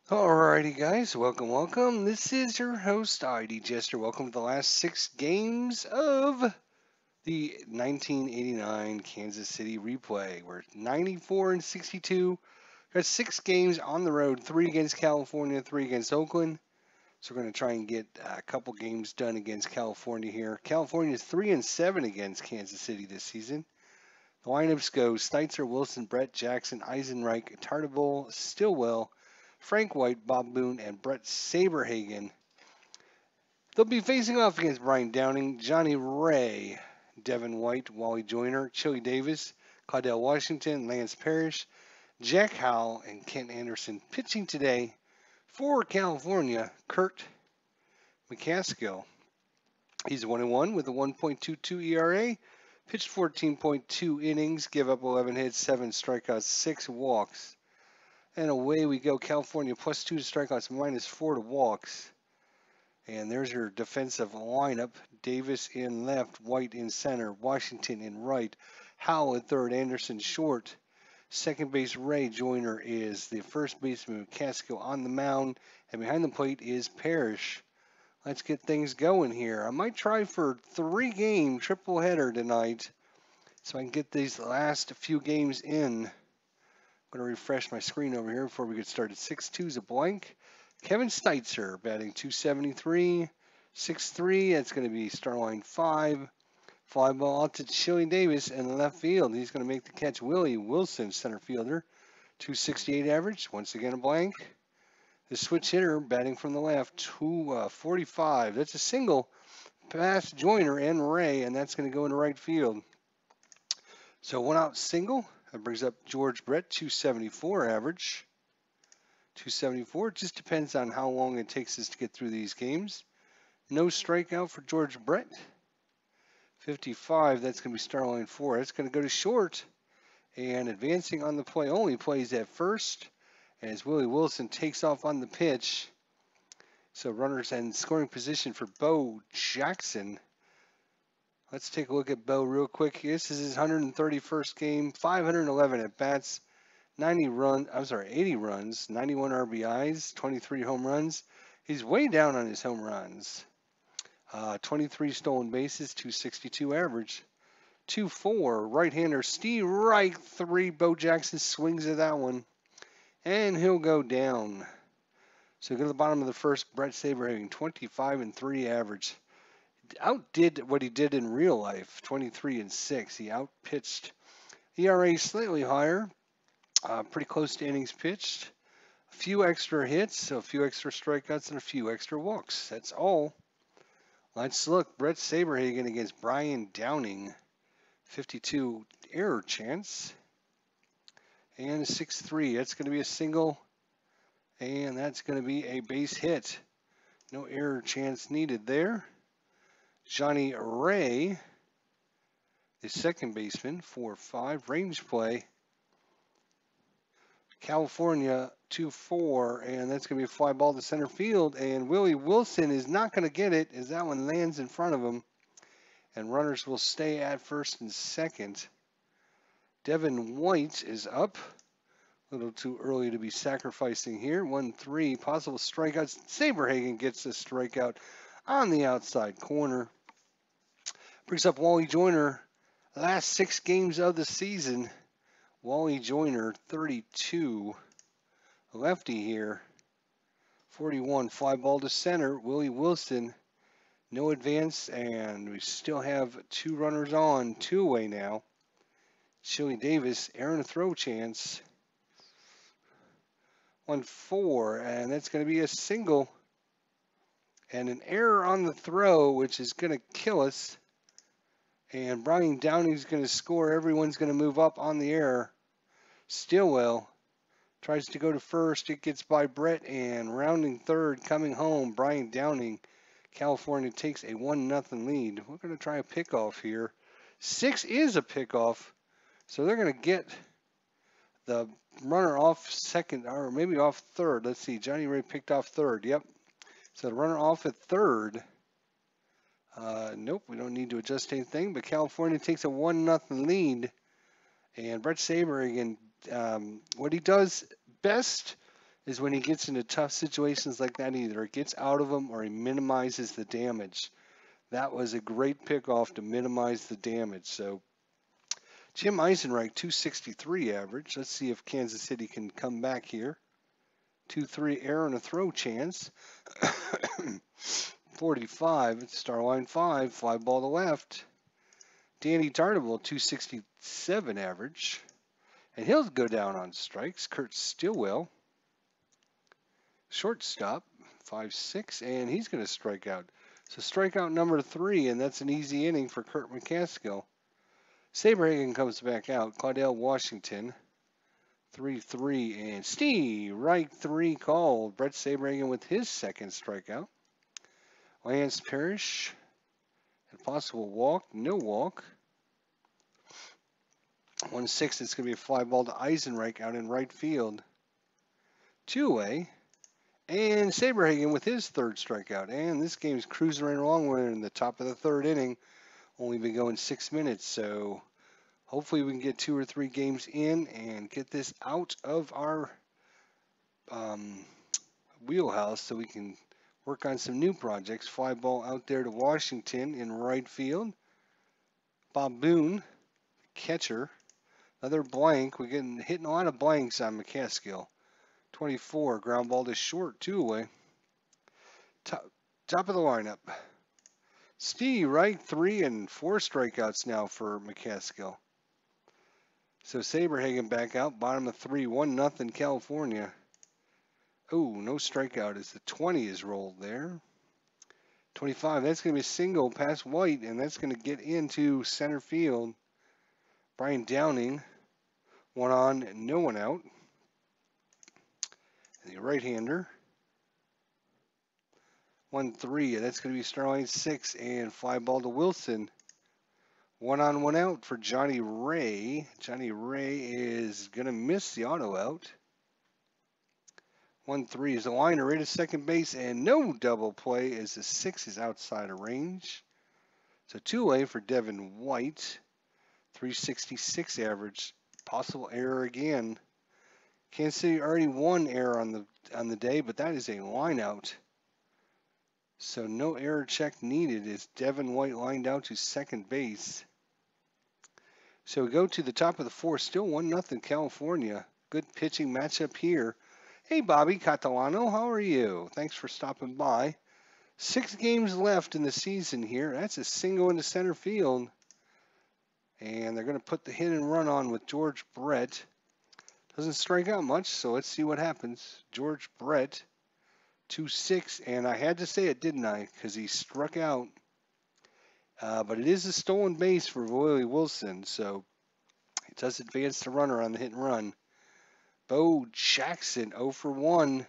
Alrighty, guys, welcome. This is your host, ID Jester. Welcome to the last 6 games of the 1989 Kansas City replay. We're 94 and 62. Got 6 games on the road, 3 against California, 3 against Oakland. So we're going to try and get a couple games done against California here. California is 3 and 7 against Kansas City this season. The lineups go Steitzer, Wilson, Brett, Jackson, Eisenreich, Tartabull, Stillwell, Frank White, Bob Boone, and Brett Saberhagen. They'll be facing off against Brian Downing, Johnny Ray, Devin White, Wally Joyner, Chili Davis, Caudell Washington, Lance Parrish, Jack Howell, and Kent Anderson. Pitching today for California, Kurt McCaskill. He's 1-1 with a 1.22 ERA. Pitched 14.2 innings, give up 11 hits, 7 strikeouts, 6 walks. And away we go. California +2 to strikeouts, -4 to walks. And there's your defensive lineup. Davis in left, White in center, Washington in right, Howell at third, Anderson short. Second base, Ray Joyner is the first baseman. Casco on the mound, and behind the plate is Parrish. Let's get things going here. I might try for 3-game triple header tonight so I can get these last few games in. I'm going to refresh my screen over here before we get started. 6-2 is a blank. Kevin Steitzer batting .273, 6'3". That's going to be Starline 5. Fly ball out to Chili Davis in left field. He's going to make the catch. Willie Wilson, center fielder, .268 average. Once again a blank. The switch hitter batting from the left, 245. That's a single past Joyner and Ray, and that's going to go into right field. So 1-out single. That brings up George Brett, .274 average. 274. It just depends on how long it takes us to get through these games. No strikeout for George Brett. 55. That's going to be Starline 4. That's going to go to short. And advancing on the play only plays at first as Willie Wilson takes off on the pitch. So runners in scoring position for Bo Jackson. Let's take a look at Bo real quick. This is his 131st game, 511 at bats, 80 runs, 91 RBIs, 23 home runs. He's way down on his home runs. 23 stolen bases, .262 average. 2-4, right-hander Steve Reich, 3. Bo Jackson swings at that one, and he'll go down. So go to the bottom of the first, Brett Saberhagen, 25-3 average. Outdid what he did in real life, 23-6. He outpitched. ERA slightly higher, pretty close to innings pitched. A few extra hits, a few extra strikeouts, and a few extra walks. That's all. Let's look. Brett Saberhagen against Brian Downing, 52 error chance. And a 6-3. That's going to be a single. And that's going to be a base hit. No error chance needed there. Johnny Ray, the second baseman, 4-5. Range play. California, 2-4. And that's going to be a fly ball to center field. And Willie Wilson is not going to get it as that one lands in front of him. And runners will stay at first and second. Devin White is up. A little too early to be sacrificing here. 1-3, possible strikeouts. Saberhagen gets a strikeout on the outside corner. Brings up Wally Joyner. Last 6 games of the season. Wally Joyner, 32. Lefty here. 41, fly ball to center. Willie Wilson, no advance, and we still have 2 runners on, 2 away now. Chili Davis, errant throw chance. 1-4, and that's going to be a single. And an error on the throw, which is going to kill us. And Brian Downing's going to score. Everyone's going to move up on the error. Stillwell tries to go to first. It gets by Brett, and rounding third, coming home, Brian Downing. California takes a 1-0 lead. We're going to try a pickoff here. 6 is a pickoff, so they're going to get the runner off second, or maybe off third. Let's see. Johnny Ray picked off third. Yep. So the runner off at third. Nope, we don't need to adjust anything, but California takes a 1-0 lead. And Brett Saberhagen, what he does best is when he gets into tough situations like that, either it gets out of them or he minimizes the damage. That was a great pickoff to minimize the damage. So Jim Eisenreich, 263 average. Let's see if Kansas City can come back here. 2-3 error and a throw chance. 45, star line 5, fly ball to left. Danny Tartable, 267 average. And he'll go down on strikes. Kurt Stillwell, shortstop, 5-6, and he's going to strike out. So strikeout number 3, and that's an easy inning for Kurt McCaskill. Saberhagen comes back out. Claudell Washington, 3-3, and Steve Reich 3 called. Brett Saberhagen with his second strikeout. Lance Parrish, a possible walk, no walk. 1-6, it's going to be a fly ball to Eisenreich out in right field. 2-away. And Saberhagen with his third strikeout. And this game's cruising right along. We're in the top of the third inning. Only been going 6 minutes. So hopefully we can get 2 or 3 games in and get this out of our wheelhouse so we can work on some new projects. Fly ball out there to Washington in right field. Bob Boone, catcher. Another blank. We're hitting a lot of blanks on McCaskill. 24, ground ball to short, 2 away. Top of the lineup. Steve Reich, 3 and 4 strikeouts now for McCaskill. So Saberhagen back out, bottom of 3, 1-0 California. Oh, no strikeout as the 20 is rolled there. 25, that's going to be a single past White, and that's going to get into center field. Brian Downing, 1 on, no one out. The right-hander. 1-3, that's going to be Starline 6 and fly ball to Wilson. 1 on, 1 out for Johnny Ray. Johnny Ray is going to miss the auto out. 1-3 is a liner right at second base, and no double play as the 6 is outside of range. So 2 away for Devin White. 366 average. Possible error again. Kansas City already 1 error on the day, but that is a line out. So no error check needed as Devin White lined out to second base. So we go to the top of the 4th, still 1-0 California. Good pitching matchup here. Hey Bobby Catalano, how are you? Thanks for stopping by. 6 games left in the season here. That's a single into center field. And they're going to put the hit and run on with George Brett. Doesn't strike out much, so let's see what happens. George Brett, 2-6, and I had to say it, didn't I? Because he struck out. But it is a stolen base for Willie Wilson, so it does advance the runner on the hit and run. Bo Jackson, 0 for 1.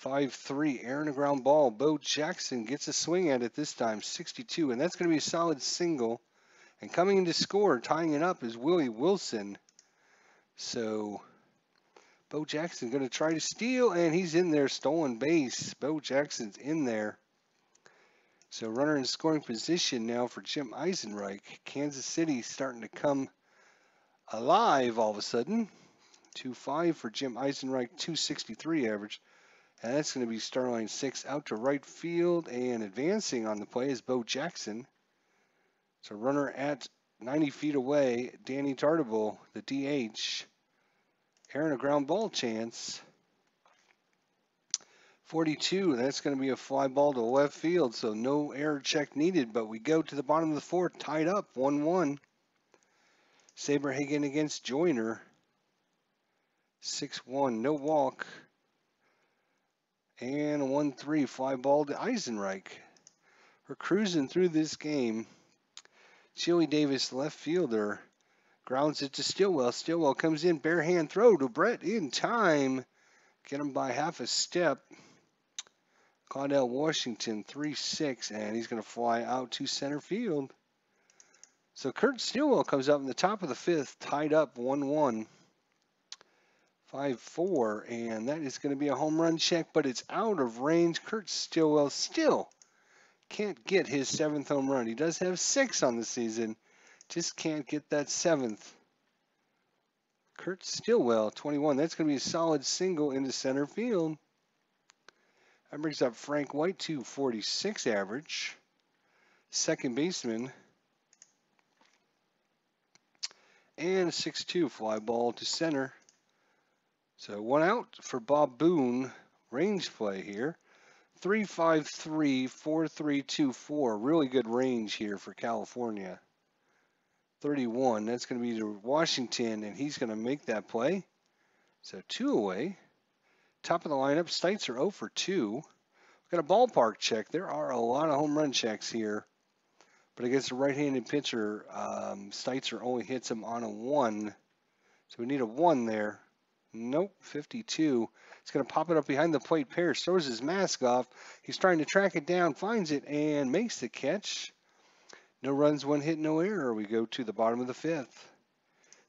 5-3, airing a ground ball. Bo Jackson gets a swing at it this time, 62, and that's going to be a solid single. And coming in to score, tying it up, is Willie Wilson. So Bo Jackson going to try to steal, and he's in there, stolen base. Bo Jackson's in there. So runner in scoring position now for Jim Eisenreich. Kansas City starting to come alive all of a sudden. 2-5 for Jim Eisenreich, 263 average. And that's going to be Starline 6 out to right field, and advancing on the play is Bo Jackson. So runner at 90 feet away, Danny Tartable, the DH. Airing a ground ball chance. 42, that's going to be a fly ball to left field, so no error check needed, but we go to the bottom of the 4th, tied up, 1-1. Saberhagen against Joyner. 6-1, no walk. And a 1-3, fly ball to Eisenreich. We're cruising through this game. Chili Davis, left fielder, grounds it to Stillwell. Stillwell comes in, bare hand throw to Brett in time. Get him by half a step. Claudell Washington, 3-6, and he's going to fly out to center field. So Kurt Stillwell comes up in the top of the 5th, tied up 1-1. 5-4, and that is going to be a home run check, but it's out of range. Kurt Stillwell still can't get his 7th home run. He does have 6 on the season, just can't get that 7th. Kurt Stillwell, 21. That's going to be a solid single into center field. That brings up Frank White to 46 average. Second baseman. And a 6-2 fly ball to center. So 1 out for Bob Boone. Range play here. 3-5-3, 4-3-2-4. Really good range here for California. 31. That's going to be to Washington, and he's going to make that play. So 2 away. Top of the lineup, Stites are 0 for 2. Got a ballpark check. There are a lot of home run checks here. But against a right-handed pitcher, Stites only hits him on a 1. So we need a 1 there. Nope, 52. He's going to pop it up behind the plate. Parrish throws his mask off. He's trying to track it down, finds it, and makes the catch. No runs, 1 hit, no error. We go to the bottom of the 5th.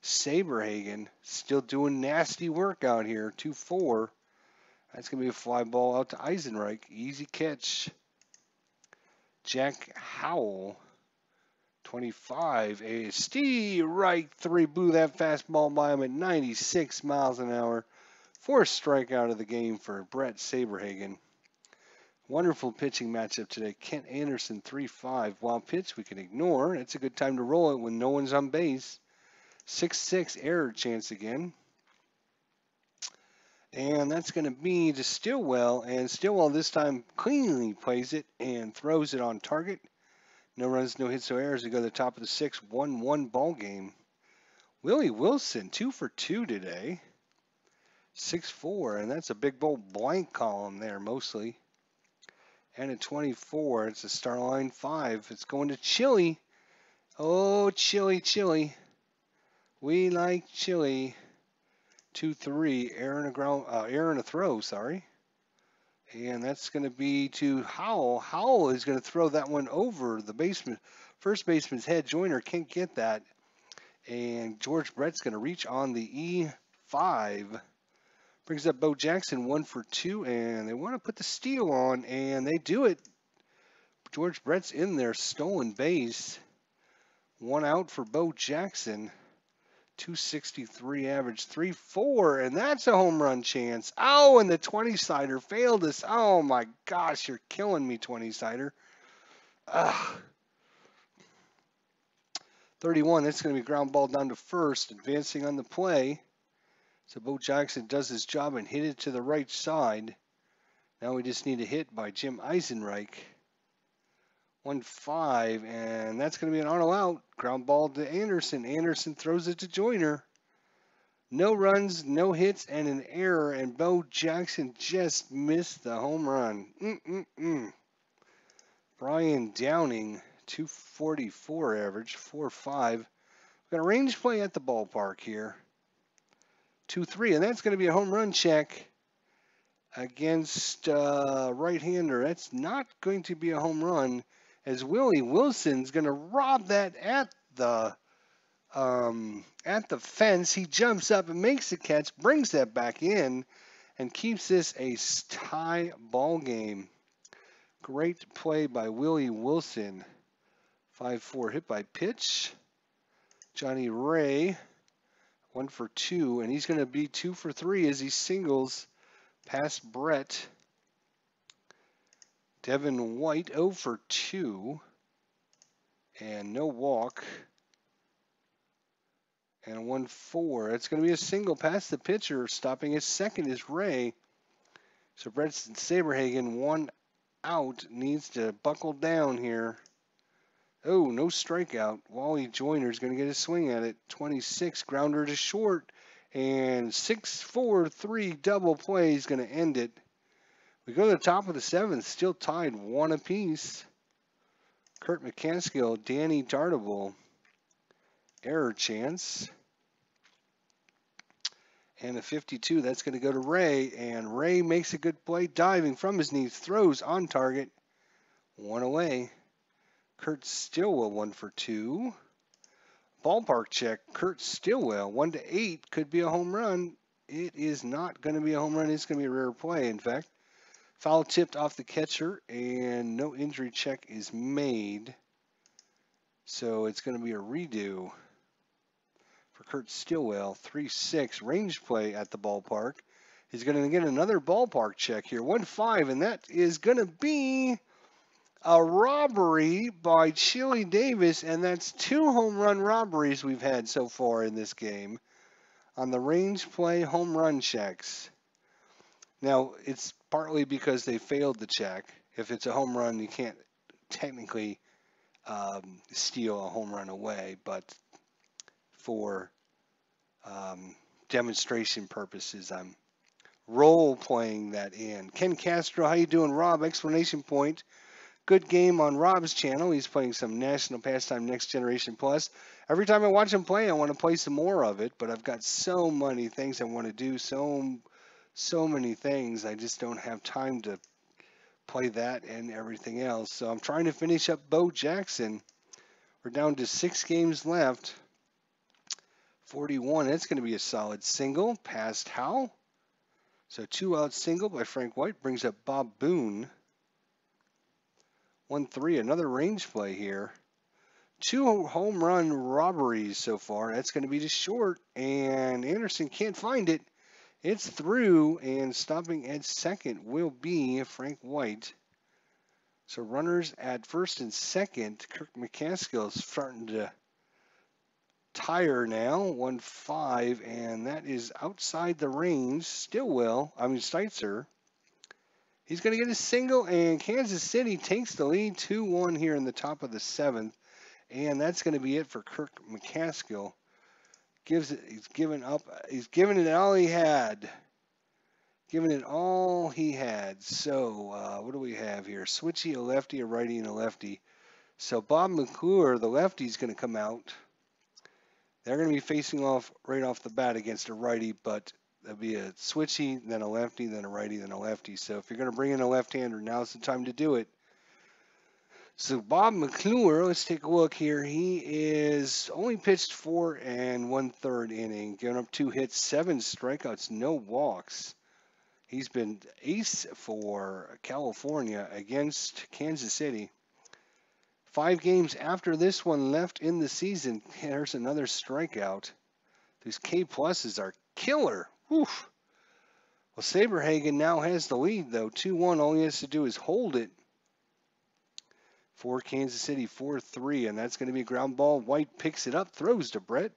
Saberhagen still doing nasty work out here. 2-4. That's going to be a fly ball out to Eisenreich. Easy catch. Jack Howell, 25. A Steve right 3 blew that fastball by him at 96 miles an hour. 4th strikeout of the game for Brett Saberhagen. Wonderful pitching matchup today. Kent Anderson, 3-5. Wild pitch we can ignore. It's a good time to roll it when no one's on base. 6-6 error chance again. And that's going to be to Stillwell. And Stillwell this time cleanly plays it and throws it on target. No runs, no hits, no errors. We go to the top of the 6th, 1-1 ball game. Willie Wilson, 2 for 2 today. 6-4, and that's a big bold blank column there mostly. And at 24, it's a star line 5. It's going to Chili. Oh, Chili. We like Chili. 2-3, error and a throw, sorry. And that's going to be to Howell. Howell is going to throw that one over the first baseman's head. Joyner can't get that. And George Brett's going to reach on the E5. Brings up Bo Jackson, 1 for 2. And they want to put the steal on, and they do it. George Brett's in there, stolen base. 1 out for Bo Jackson. 263 average, 3-4, and that's a home run chance. Oh, and the 20-sider failed us. Oh my gosh, you're killing me, 20-sider. 31, that's going to be ground ball down to first, advancing on the play. So Bo Jackson does his job and hit it to the right side. Now we just need a hit by Jim Eisenreich. 1-5, and that's going to be an auto out. Ground ball to Anderson. Anderson throws it to Joyner. No runs, no hits, and an error, and Bo Jackson just missed the home run. Brian Downing, 244 average, 4-5. We've got a range play at the ballpark here. 2-3, and that's going to be a home run check against right-hander. That's not going to be a home run, as Willie Wilson's going to rob that at the fence. He jumps up and makes the catch, brings that back in, and keeps this a tie ball game. Great play by Willie Wilson. 5-4 hit by pitch. Johnny Ray, 1 for 2, and he's going to be 2 for 3 as he singles past Brett. Devin White, 0 for 2, and no walk. And a 1-4. It's going to be a single past the pitcher. Stopping his second is Ray. So Brett Saberhagen, 1 out, needs to buckle down here. Oh, no strikeout. Wally Joyner's going to get a swing at it. 26, grounder to short. And 6-4-3 double play is going to end it. We go to the top of the 7th, still tied 1 apiece. Kurt McCaskill, Danny Dartable. Error chance. And a 52, that's going to go to Ray. And Ray makes a good play, diving from his knees, throws on target. 1 away. Kurt Stillwell, 1 for 2. Ballpark check, Kurt Stillwell, 1-8, could be a home run. It is not going to be a home run. It's going to be a rare play, in fact. Foul tipped off the catcher, and no injury check is made. So it's going to be a redo for Kurt Stillwell. 3-6 range play at the ballpark. He's going to get another ballpark check here. 1-5, and that is going to be a robbery by Chili Davis, and that's 2 home run robberies we've had so far in this game on the range play home run checks. Now, it's partly because they failed the check. If it's a home run, you can't technically steal a home run away, but for demonstration purposes, I'm role playing that in. Ken Castro, how you doing, Rob? Explanation point. Good game on Rob's channel. He's playing some National Pastime Next Generation Plus. Every time I watch him play, I want to play some more of it, but I've got so many things I want to do, so many things. I just don't have time to play that and everything else. So I'm trying to finish up Bo Jackson. We're down to 6 games left. 41. That's going to be a solid single past Howell. So 2-out single by Frank White brings up Bob Boone. 1-3. Another range play here. 2 home run robberies so far. That's going to be just short. And Anderson can't find it. It's through. And stopping at second will be Frank White. So runners at first and second. Kirk McCaskill is starting to tire now. 1-5, and that is outside the range. Steitzer. He's going to get a single, and Kansas City takes the lead 2-1 here in the top of the 7th, and that's going to be it for Kirk McCaskill. He's given it all he had. Giving it all he had. So what do we have here? Switchy, a lefty, a righty, and a lefty. So Bob McClure, the lefty, is going to come out. They're going to be facing off right off the bat against a righty, but there'll be a switchy, then a lefty, then a righty, then a lefty. So if you're going to bring in a left-hander, now's the time to do it. So Bob McClure, let's take a look here. He is only pitched 4 1/3 inning, giving up 2 hits, 7 strikeouts, no walks. He's been ace for California against Kansas City. 5 games after this one left in the season, there's another strikeout. These K-pluses are killer. Woof. Well, Saberhagen now has the lead, though. 2-1. All he has to do is hold it for Kansas City. 4-3, and that's going to be a ground ball. White picks it up, throws to Brett.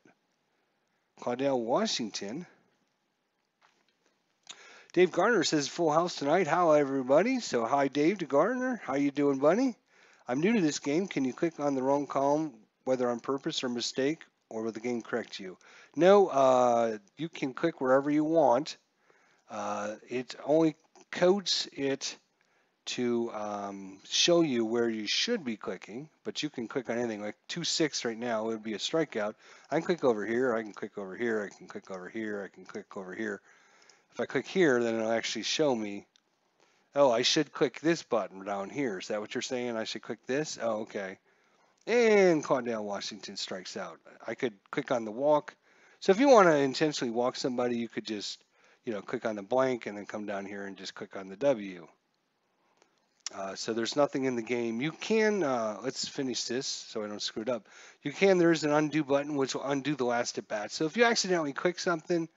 Claudell Washington. Dave Garner says full house tonight. How everybody? So hi Dave to Garner. How you doing, buddy? I'm new to this game. Can you click on the wrong column, whether on purpose or mistake, or will the game correct you? No, you can click wherever you want. It only codes it to show you where you should be clicking, but you can click on anything. Like 2-6 right now, it would be a strikeout. I can click over here, I can click over here, I can click over here, I can click over here. If I click here, then it'll actually show me, oh, I should click this button down here. Is that what you're saying? I should click this? Oh, okay. And Claudell Washington strikes out. I could click on the walk. So if you want to intentionally walk somebody, you could just, click on the blank and then come down here and just click on the W. So there's nothing in the game. You can, let's finish this so I don't screw it up. There's an undo button which will undo the last at bat. So if you accidentally click something,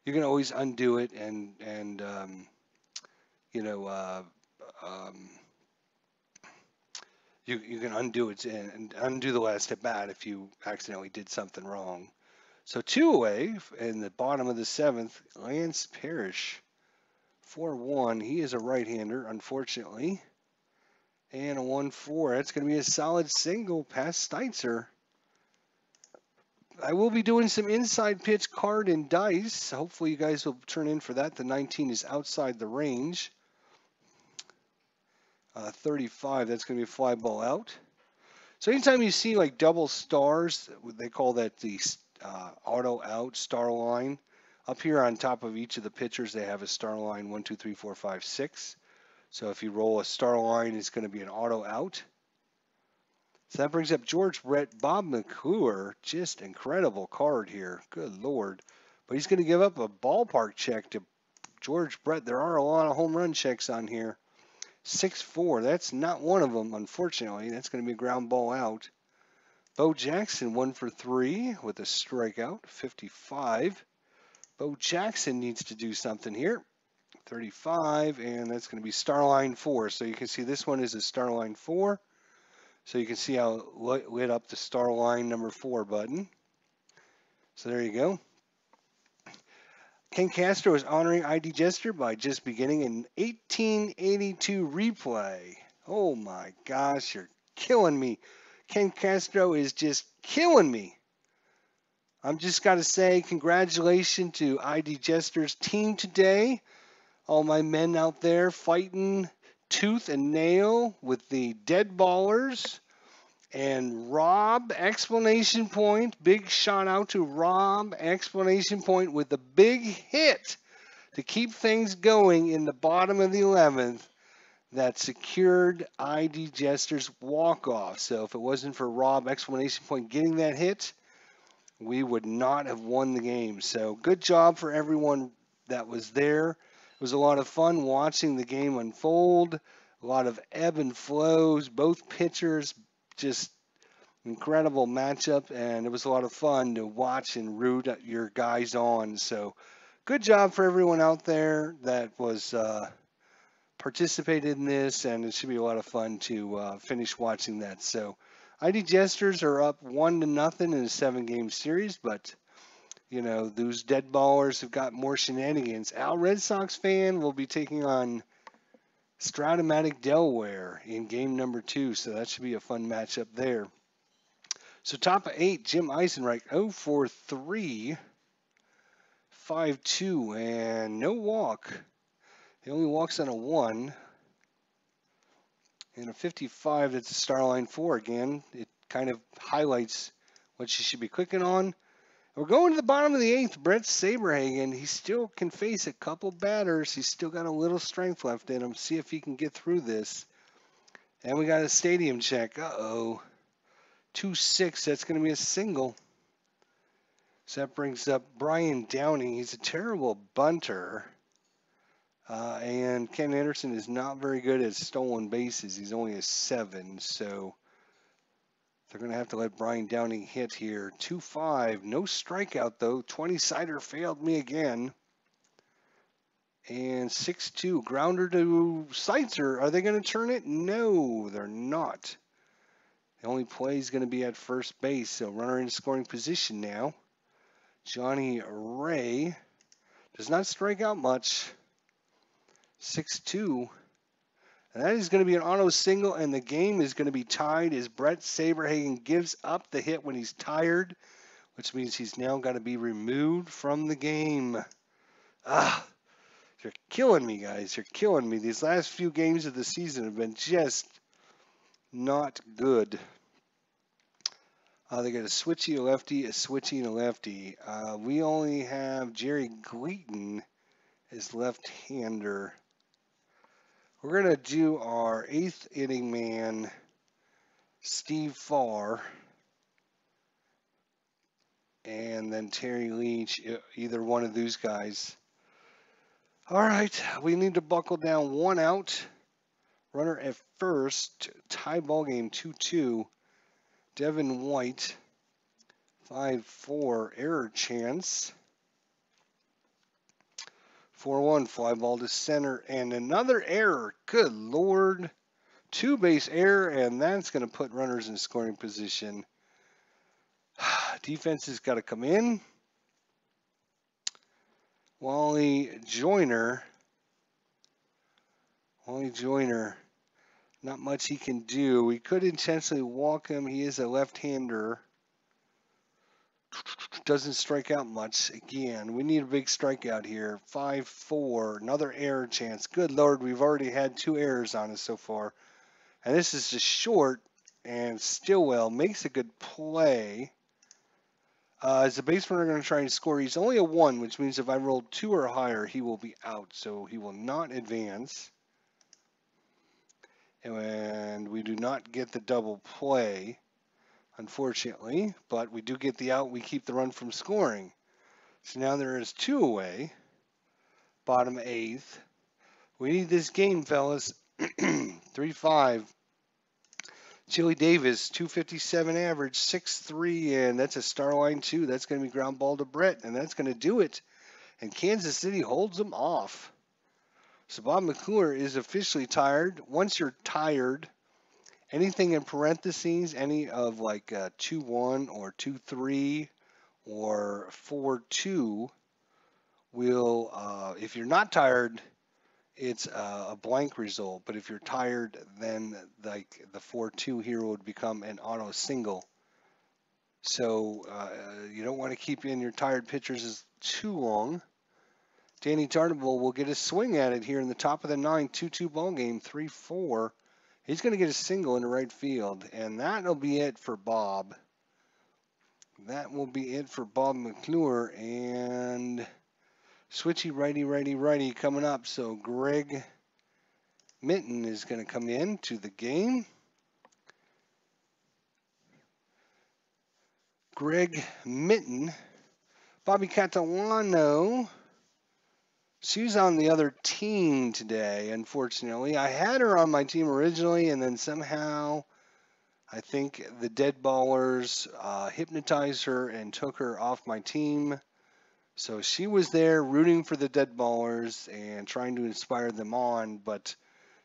you can always undo it and you can undo it and undo the last at bat if you accidentally did something wrong. So 2 away in the bottom of the 7th, Lance Parrish, 4-1. He is a right-hander, unfortunately. And a 1-4. That's going to be a solid single past Steitzer. I will be doing some inside pitch card and dice. Hopefully you guys will turn in for that. The 19 is outside the range. 35, that's going to be a fly ball out. So anytime you see like double stars, they call that the auto out star line. Up here on top of each of the pitchers, they have a star line 1, 2, 3, 4, 5, 6. So if you roll a star line, it's going to be an auto out. So that brings up George Brett. Bob McClure, just incredible card here. Good Lord. But he's going to give up a ballpark check to George Brett. There are a lot of home run checks on here. 6-4. That's not one of them, unfortunately. That's going to be a ground ball out. Bo Jackson 1 for 3 with a strikeout, 55. Bo Jackson needs to do something here. 35, and that's going to be Starline 4. So you can see this one is a Starline 4. So you can see how it lit up the Starline number 4 button. So there you go. Ken Castro is honoring ID Jester by just beginning an 1882 replay. Oh my gosh, you're killing me. Ken Castro is just killing me. I'm just got to say congratulations to ID Jester's team today. All my men out there fighting tooth and nail with the dead ballers. And Rob, explanation point. Big shout out to Rob, explanation point, with the big hit to keep things going in the bottom of the 11th that secured ID Jester's walk-off. So if it wasn't for Rob, explanation point, getting that hit, we would not have won the game. So good job for everyone that was there. It was a lot of fun watching the game unfold. A lot of ebb and flows, both pitchers, just incredible matchup, and it was a lot of fun to watch and root your guys on. So good job for everyone out there that was participated in this, and it should be a lot of fun to finish watching that. So ID Jesters are up 1-0 in a 7-game series, but you know, those dead ballers have got more shenanigans. Al Red Sox fan will be taking on Stratomatic Delaware in game number 2, so that should be a fun matchup there. So top of 8, Jim Eisenreich, 0 for 3, 5-2, and no walk. He only walks on a 1. And a 55, that's a Starline 4 again. It kind of highlights what you should be clicking on. We're going to the bottom of the 8th. Brett Saberhagen, he still can face a couple batters. He's still got a little strength left in him. See if he can get through this. And we got a stadium check. Uh-oh. 2-6, that's going to be a single. So that brings up Brian Downing. He's a terrible bunter. And Ken Anderson is not very good at stolen bases. He's only a 7, so they're going to have to let Brian Downing hit here. 2-5, no strikeout though. 20-sider failed me again. And 6-2, grounder to Seitzer. Are they going to turn it? No, they're not. The only play is going to be at first base, so runner in scoring position now. Johnny Ray does not strike out much. 6-2. And that is going to be an auto single, and the game is going to be tied as Brett Saberhagen gives up the hit when he's tired, which means he's now got to be removed from the game. You're killing me, guys. You're killing me. These last few games of the season have been just not good. They got a switchy, a lefty, a switchy, and a lefty. We only have Jerry Gleaton as left-hander. We're going to do our 8th inning man, Steve Farr, and then Terry Leach, either one of those guys. All right, we need to buckle down. 1 out. Runner at first. Tie ball game 2-2. Devin White, 5-4, error chance. 4-1, fly ball to center, and another error. Good Lord. 2-base error, and that's going to put runners in scoring position. Defense has got to come in. Wally Joyner, not much he can do. We could intentionally walk him. He is a left-hander. Doesn't strike out much. Again, we need a big strikeout here. 5-4, another error chance. Good Lord, we've already had 2 errors on us so far. And this is just short, and Stillwell makes a good play. As a base runner going to try and score, he's only a 1, which means if I roll 2 or higher, he will be out. So he will not advance. And we do not get the double play, unfortunately. But we do get the out. We keep the run from scoring. So now there is 2 away. Bottom 8th. We need this game, fellas. 3-5. Chili Davis, 257 average, 6'3", and that's a star line too. That's going to be ground ball to Brett, and that's going to do it. And Kansas City holds them off. So Bob McClure is officially tired. Once you're tired, anything in parentheses, any of like 2-1 or 2-3 or 4-2 will, if you're not tired, it's a blank result. But if you're tired, then like the 4-2 here would become an auto single. So you don't want to keep in your tired pitchers as too long. Danny Tarnable will get a swing at it here in the top of the ninth, 2-2 ball game, 3-4. He's going to get a single into right field, and that'll be it for Bob. That will be it for Bob McClure, and switchy righty coming up. So Greg Minton is going to come in to the game. Greg Minton. Bobby Catalano. She's on the other team today, unfortunately. I had her on my team originally, and then somehow I think the Dead Ballers hypnotized her and took her off my team. So she was there rooting for the Dead Ballers and trying to inspire them on, but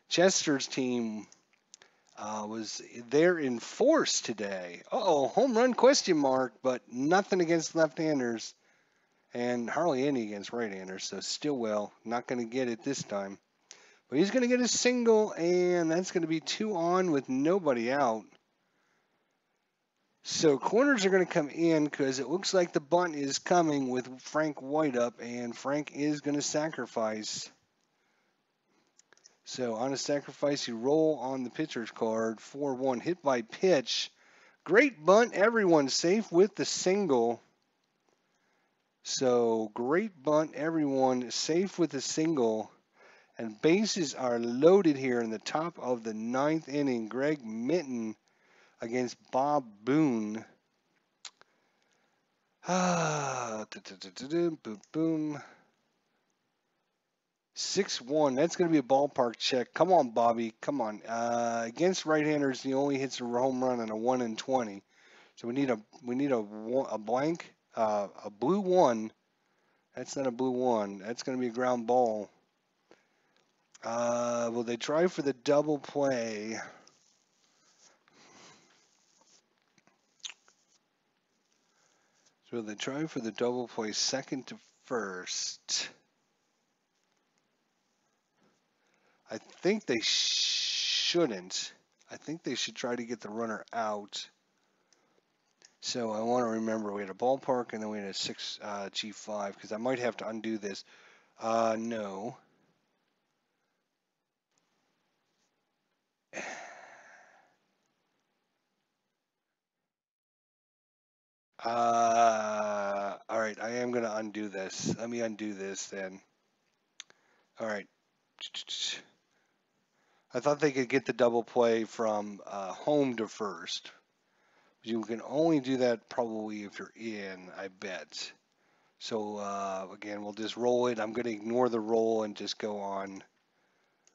Chester's team was there in force today. Uh-oh, home run question mark, but nothing against left-handers. And hardly any against right-handers, so Stillwell not going to get it this time. But he's going to get a single, and that's going to be 2 on with nobody out. So corners are going to come in because it looks like the bunt is coming with Frank White up, and Frank is going to sacrifice. So on a sacrifice, you roll on the pitcher's card, 4-1, hit by pitch. Great bunt, everyone's safe with the single. So great bunt, everyone safe with a single. And bases are loaded here in the top of the ninth inning. Greg Minton against Bob Boone. Boom, boom. 6-1. That's going to be a ballpark check. Come on, Bobby. Come on. Against right-handers, he only hits a home run on a 1 in 20. So we need a blank. A blue 1. That's not a blue 1. That's going to be a ground ball. Will they try for the double play? So will they try for the double play second to first? I think they shouldn't. I think they should try to get the runner out. So I want to remember we had a ballpark and then we had a 6 G5 because I might have to undo this. No. All right, I am going to undo this. Let me undo this then. All right. I thought they could get the double play from home to first. You can only do that probably if you're in, I bet. So again, we'll just roll it. I'm going to ignore the roll and just go on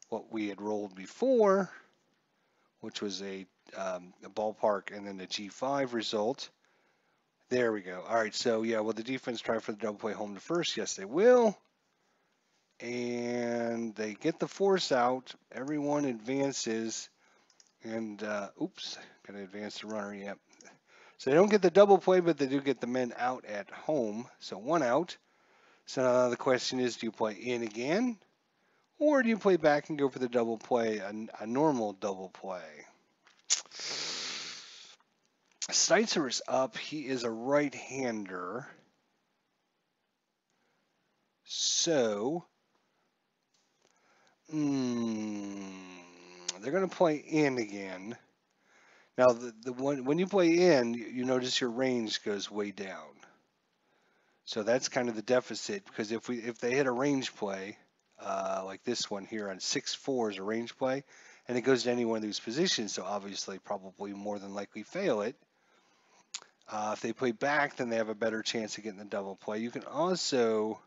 what we had rolled before, which was a ballpark and then the G5 result. There we go. All right, so yeah, will the defense try for the double play home to first? Yes, they will. And they get the force out. Everyone advances. And, oops, got to advance the runner, yep. So they don't get the double play, but they do get the men out at home. So 1 out. So now the question is, do you play in again? Or do you play back and go for the double play, a normal double play? Steitzer is up. He is a right-hander. So, they're going to play in again. Now, when you play in, you notice your range goes way down. So that's kind of the deficit, because if they hit a range play, like this one here on 6-4 is a range play, and it goes to any one of these positions, so obviously probably more than likely fail it. If they play back, then they have a better chance of getting the double play. You can also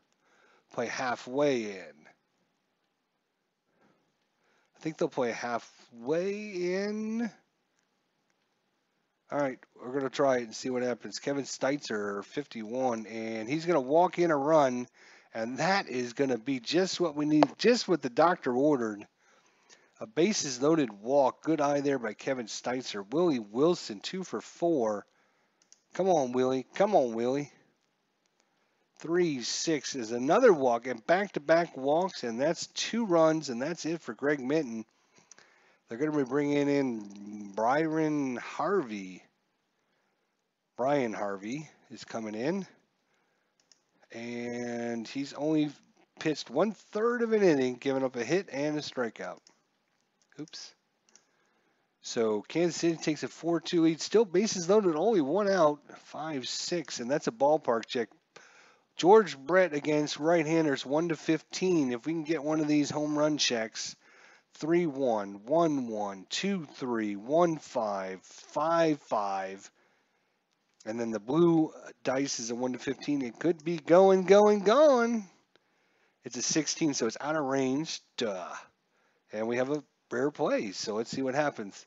play halfway in. I think they'll play halfway in. All right, we're going to try it and see what happens. Kevin Steitzer, 51, and he's going to walk in a run, and that is going to be just what we need, just what the doctor ordered. A bases loaded walk. Good eye there by Kevin Steitzer. Willie Wilson, 2 for 4. Come on, Willie. Come on, Willie. 3-6 is another walk, and back-to-back walks, and that's 2 runs, and that's it for Greg Minton. They're going to be bringing in Brian Harvey. Brian Harvey is coming in, and he's only pitched 1/3 of an inning, giving up a hit and a strikeout. Oops. So Kansas City takes a 4-2 lead. Still bases loaded, only 1 out, 5-6, and that's a ballpark check. George Brett against right-handers, 1-15. If we can get one of these home run checks, 3-1, 1-1, 2-3, 1-5, 5-5. And then the blue dice is a 1-15. It could be going. It's a 16, so it's out of range. Duh. And we have a rare play, so let's see what happens.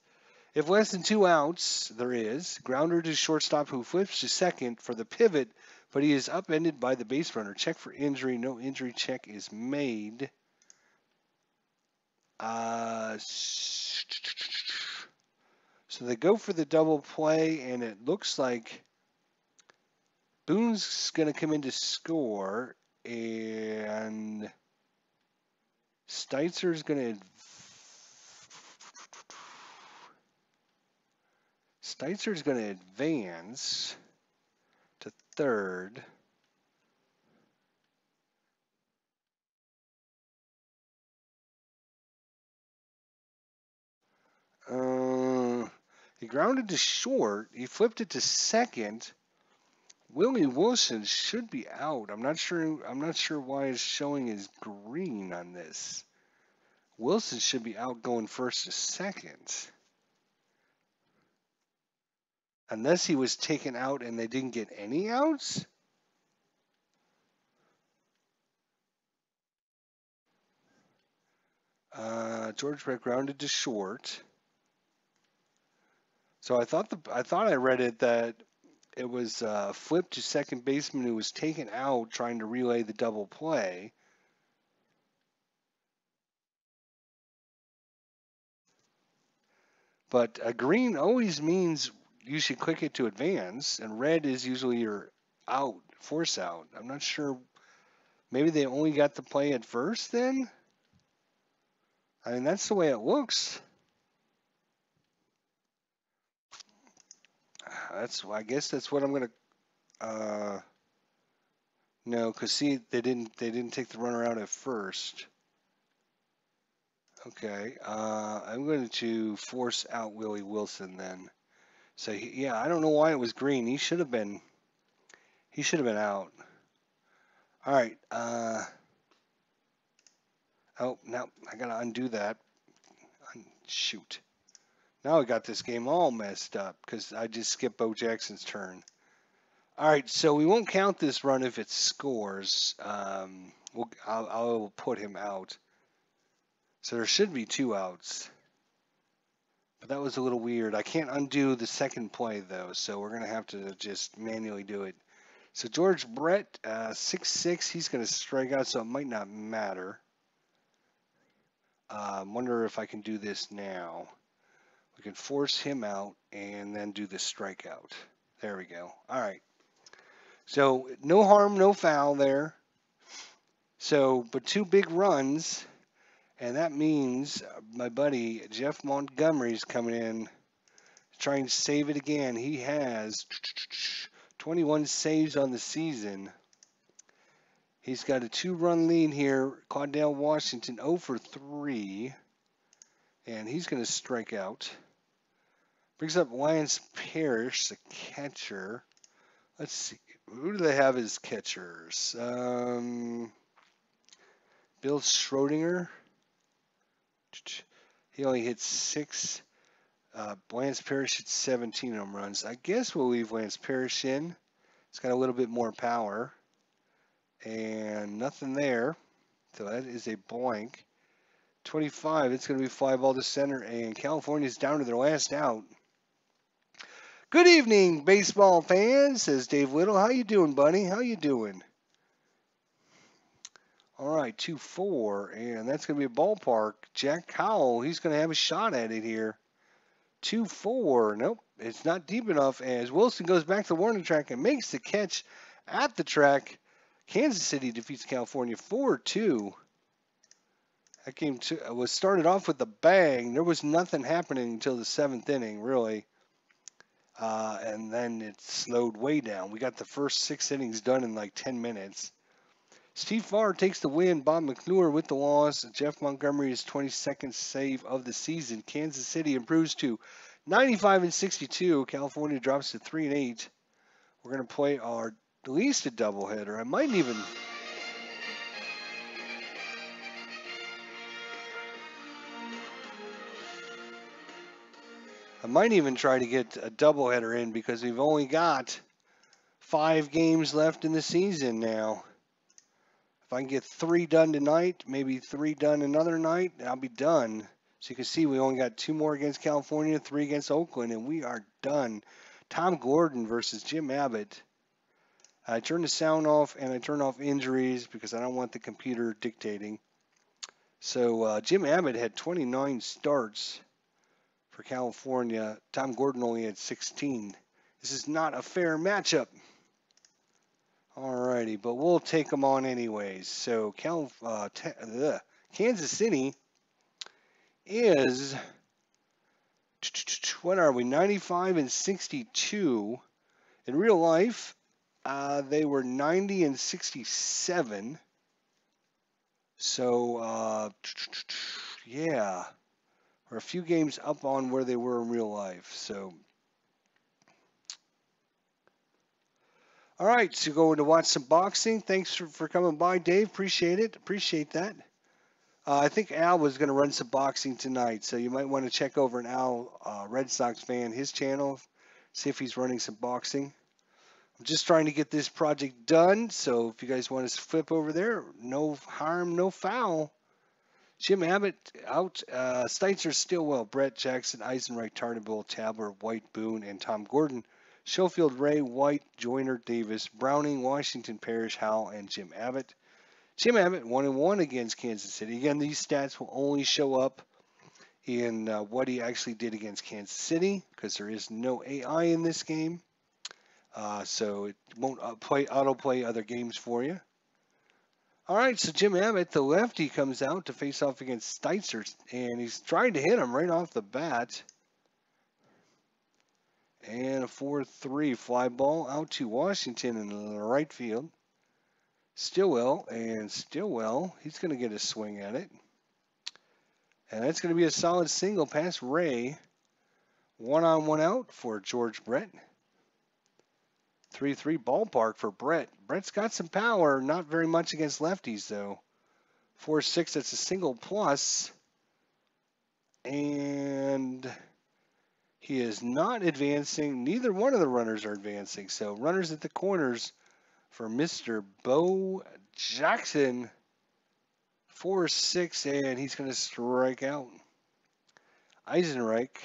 If less than 2 outs, there is. Grounder to shortstop who flips to second for the pivot, but he is upended by the base runner. Check for injury. No injury check is made. So they go for the double play, and it looks like Boone's going to come in to score, and Steitzer's going to advance to third. He grounded to short. He flipped it to second. Willie Wilson should be out. I'm not sure why it's showing as green on this. Wilson should be out going first to second. Unless he was taken out and they didn't get any outs? George Brett grounded to short. So I thought I read it that it was flipped to second baseman who was taken out trying to relay the double play. But a green always means you should click it to advance, and red is usually your out, force out. I'm not sure. Maybe they only got the play at first then? I mean, that's the way it looks. I guess that's what I'm gonna. No, because see, they didn't take the runner out at first. Okay, I'm going to force out Willie Wilson then. So yeah, I don't know why it was green. He should have been out. All right. Oh, now I gotta undo that. Shoot. Now I got this game all messed up because I just skipped Bo Jackson's turn. All right, so we won't count this run if it scores. I'll put him out. So there should be 2 outs. But that was a little weird. I can't undo the second play, though, so we're going to have to just manually do it. So George Brett, 6-6, he's going to strike out, so it might not matter. Wonder if I can do this now. We can force him out and then do the strikeout. There we go. All right. So no harm, no foul there. So, but 2 big runs, and that means my buddy Jeff Montgomery's coming in, trying to save it again. He has 21 saves on the season. He's got a 2-run lead here. Claudell Washington 0 for 3, and he's going to strike out. Brings up Lance Parrish, the catcher. Let's see. Who do they have as catchers? Bill Schrodinger. He only hit 6. Lance Parrish hit 17 home runs. I guess we'll leave Lance Parrish in. It's got a little bit more power. And nothing there. So that is a blank. 25, it's going to be fly ball to center. And California's down to their last out. Good evening, baseball fans, says Dave Little. How you doing, buddy? How you doing? All right, 2-4, and that's going to be a ballpark. Jack Howell, he's going to have a shot at it here. 2-4. Nope, it's not deep enough as Wilson goes back to the warning track and makes the catch at the track. Kansas City defeats California 4-2. That game was started off with a bang. There was nothing happening until the 7th inning, really. And then it slowed way down. We got the first 6 innings done in like 10 minutes. Steve Farr takes the win. Bob McClure with the loss. Jeff Montgomery is 22nd save of the season. Kansas City improves to 95-62. California drops to 3-8. We're going to play our at least a doubleheader. I might even try to get a doubleheader in because we've only got 5 games left in the season now. If I can get 3 done tonight, maybe 3 done another night, I'll be done. So you can see we only got 2 more against California, 3 against Oakland, and we are done. Tom Gordon versus Jim Abbott. I turn the sound off and I turn off injuries because I don't want the computer dictating. So Jim Abbott had 29 starts for California. Tom Gordon only had 16. This is not a fair matchup. Alrighty, but we'll take them on anyways. So Kansas City is, what are we, 95-62. In real life, they were 90-67. So, yeah, we're a few games up on where they were in real life. So, all right, so going to watch some boxing. Thanks for coming by, Dave. Appreciate it. Appreciate that. I think Al was going to run some boxing tonight, so you might want to check over an Al, Red Sox fan, his channel, see if he's running some boxing. I'm just trying to get this project done, so if you guys want to flip over there, no harm, no foul. Jim Abbott out. Steitzer, Stillwell, Brett, Jackson, Eisenreich, Tarnable, Tabler, White, Boone, and Tom Gordon. Schofield, Ray, White, Joyner, Davis, Browning, Washington, Parrish, Howell, and Jim Abbott. Jim Abbott 1-1 against Kansas City. Again, these stats will only show up in what he actually did against Kansas City because there is no AI in this game. So it won't autoplay other games for you. All right, so Jim Abbott, the lefty, comes out to face off against Steitzer, and he's trying to hit him right off the bat. And a 4-3 fly ball out to Washington in the right field. Stillwell, he's going to get a swing at it. And that's going to be a solid single past Ray. 1-on-1 out for George Brett. 3-3 ballpark for Brett. Brett's got some power, not very much against lefties, though. 4-6, that's a single plus. And he is not advancing. Neither one of the runners are advancing. So runners at the corners for Mr. Bo Jackson. 4-6, and he's going to strike out. Eisenreich,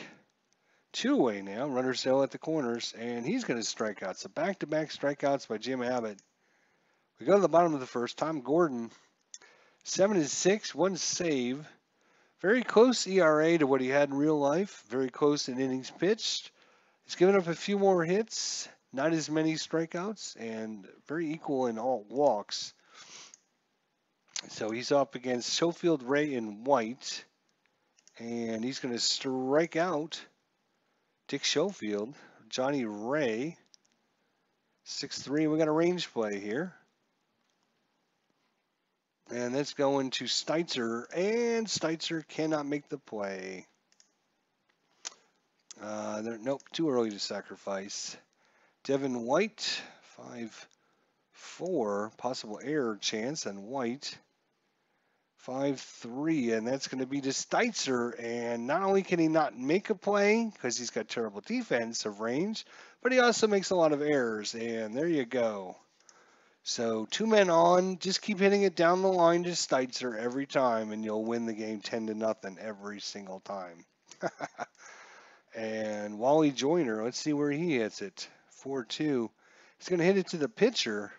2-away now. Runners still at the corners, and he's going to strike out. So back-to-back strikeouts by Jim Abbott. We go to the bottom of the first. Tom Gordon, 7-6, 1 save. Very close ERA to what he had in real life. Very close in innings pitched. He's given up a few more hits, not as many strikeouts, and very equal in all walks. So he's up against Schofield, Ray, and White. And he's going to strike out Dick Schofield. Johnny Ray. 6-3. We got a range play here. And that's going to Steitzer. And Steitzer cannot make the play. Nope, too early to sacrifice. Devin White. 5-4. Possible error chance on White. 5-3, and that's going to be to Steitzer. And not only can he not make a play because he's got terrible defensive range, but he also makes a lot of errors. And there you go. So 2 men on, just keep hitting it down the line to Steitzer every time, and you'll win the game 10-0 every single time. And Wally Joyner, let's see where he hits it. 4-2. He's going to hit it to the pitcher.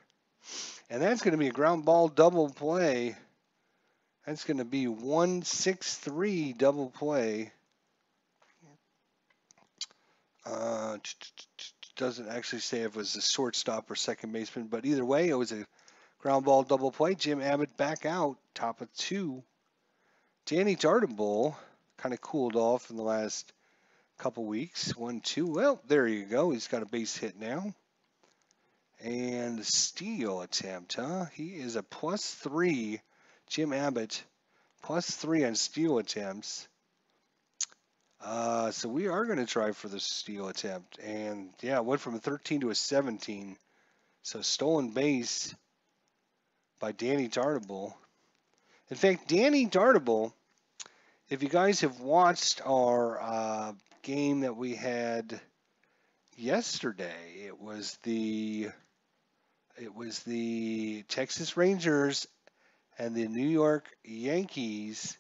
And that's going to be a ground ball double play. That's going to be 1-6-3 double play. Doesn't actually say if it was a shortstop or second baseman, but either way, it was a ground ball double play. Jim Abbott back out, top of 2. Danny Dartable kind of cooled off in the last couple weeks. 1-2. Well, there you go. He's got a base hit now. And the steal attempt, huh? He is a +3. Jim Abbott, +3 on steal attempts. So we are going to try for the steal attempt. And yeah, it went from a 13 to a 17. So stolen base by Danny Dartable. In fact, Danny Dartable, if you guys have watched our game that we had yesterday, it was the Texas Rangers and the New York Yankees.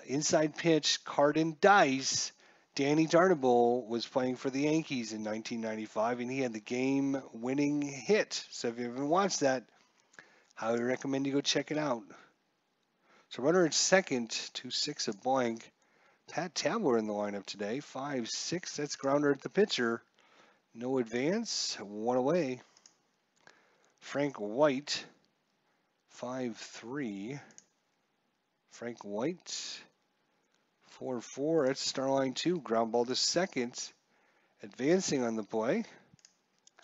Inside pitch, card and dice. Danny Dartable was playing for the Yankees in 1995, and he had the game-winning hit. So if you haven't watched that, highly recommend you go check it out. So runner at second, 2-6 of blank. Pat Tabler in the lineup today, 5-6. That's grounder at the pitcher. No advance, one away. Frank White, 5-3. Frank White, 4-4. That's Starline 2. Ground ball to second. Advancing on the play.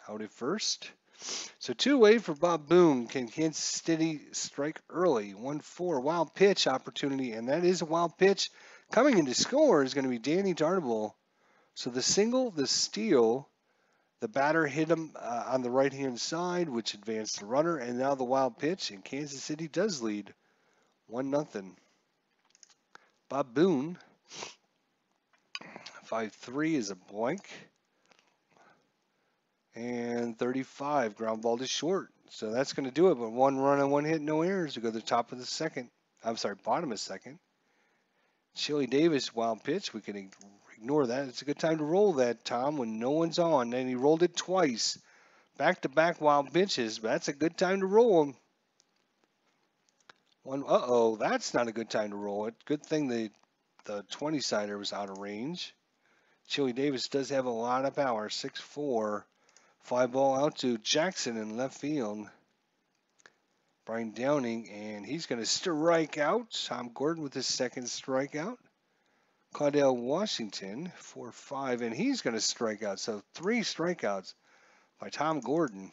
Out at first. So 2 away for Bob Boone. Can Kansas City strike early? 1-4. Wild pitch opportunity, and that is a wild pitch. Coming in to score is going to be Danny Dartable. So the single, the steal, the batter hit him on the right-hand side, which advanced the runner, and now the wild pitch, and Kansas City does lead 1-0. Bob Boone, 5-3 is a blank. And 35, ground ball to short. So that's going to do it. But 1 run and 1 hit, no errors. We go to the top of the second. I'm sorry, bottom of second. Chili Davis, wild pitch. We can ignore that. It's a good time to roll that, Tom, when no one's on. And he rolled it twice. Back-to-back wild pitches. But that's a good time to roll them. Uh-oh, that's not a good time to roll it. Good thing the 20-sider was out of range. Chili Davis does have a lot of power. 6-4. Fly ball out to Jackson in left field. Brian Downing, and he's going to strike out. Tom Gordon with his second strikeout. Claudell Washington, 4-5, and he's going to strike out. So 3 strikeouts by Tom Gordon.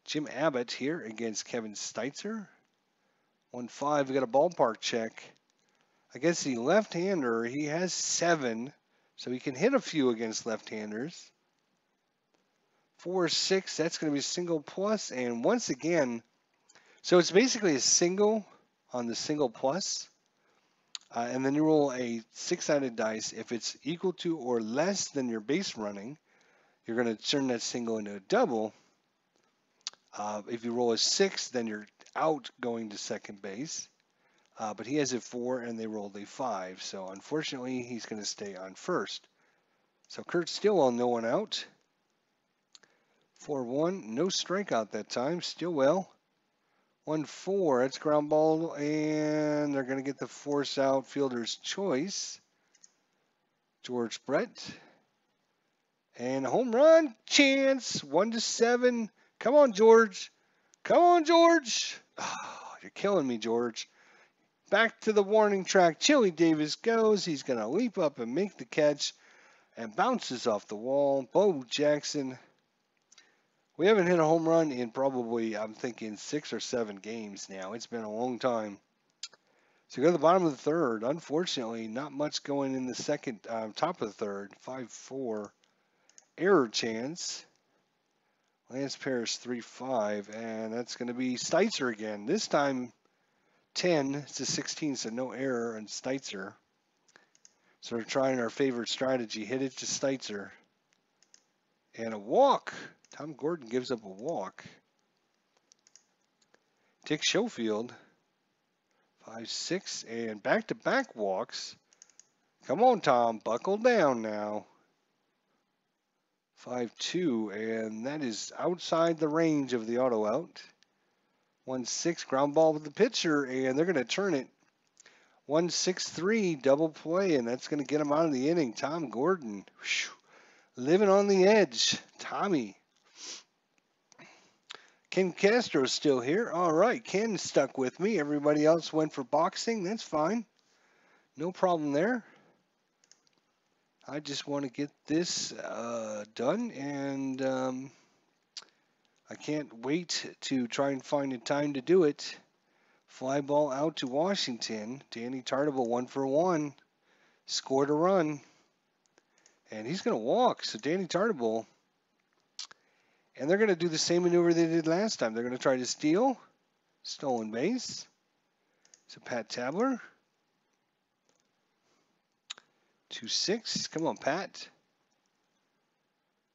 Jim Abbott here against Kevin Steitzer. 1-5, we got a ballpark check. Against the left-hander, he has 7, so he can hit a few against left-handers. 4-6, that's going to be a single plus, and once again, so it's basically a single on the single plus, and then you roll a 6-sided dice. If it's equal to or less than your base running, you're going to turn that single into a double. If you roll a 6, then you're out going to second base, but he has a 4 and they rolled a 5, so unfortunately he's going to stay on first. So Kurt Stillwell, no one out. 4-1, no strikeout that time. Stillwell, 1-4. That's ground ball, and they're going to get the force out fielder's choice. George Brett, and a home run chance. 1-7. Come on, George. Come on, George. Oh, you're killing me, George. Back to the warning track. Chili Davis goes. He's going to leap up and make the catch, and bounces off the wall. Bo Jackson. We haven't hit a home run in probably, I'm thinking, 6 or 7 games now. It's been a long time. So we go to the bottom of the third. Unfortunately, not much going in the second, top of the third. 5-4. Error chance. Lance Parrish 3-5. And that's going to be Steitzer again. This time 10 to 16, so no error on Steitzer. So we're trying our favorite strategy. Hit it to Steitzer. And a walk. Tom Gordon gives up a walk. Dick Schofield, 5-6, and back-to-back walks. Come on, Tom. Buckle down now. 5-2, and that is outside the range of the auto out. 1-6, ground ball with the pitcher, and they're going to turn it. 1-6-3, double play, and that's going to get him out of the inning. Tom Gordon, whew, living on the edge. Tommy. Ken Castro's still here. All right, Ken stuck with me. Everybody else went for boxing. That's fine. No problem there. I just want to get this done, and I can't wait to try and find a time to do it. Fly ball out to Washington. Danny Tartable 1-for-1. Scored a run. And he's going to walk. So Danny Tartable. And they're going to do the same maneuver they did last time. They're going to try to steal. Stolen base. So Pat Tabler. 2-6. Come on, Pat.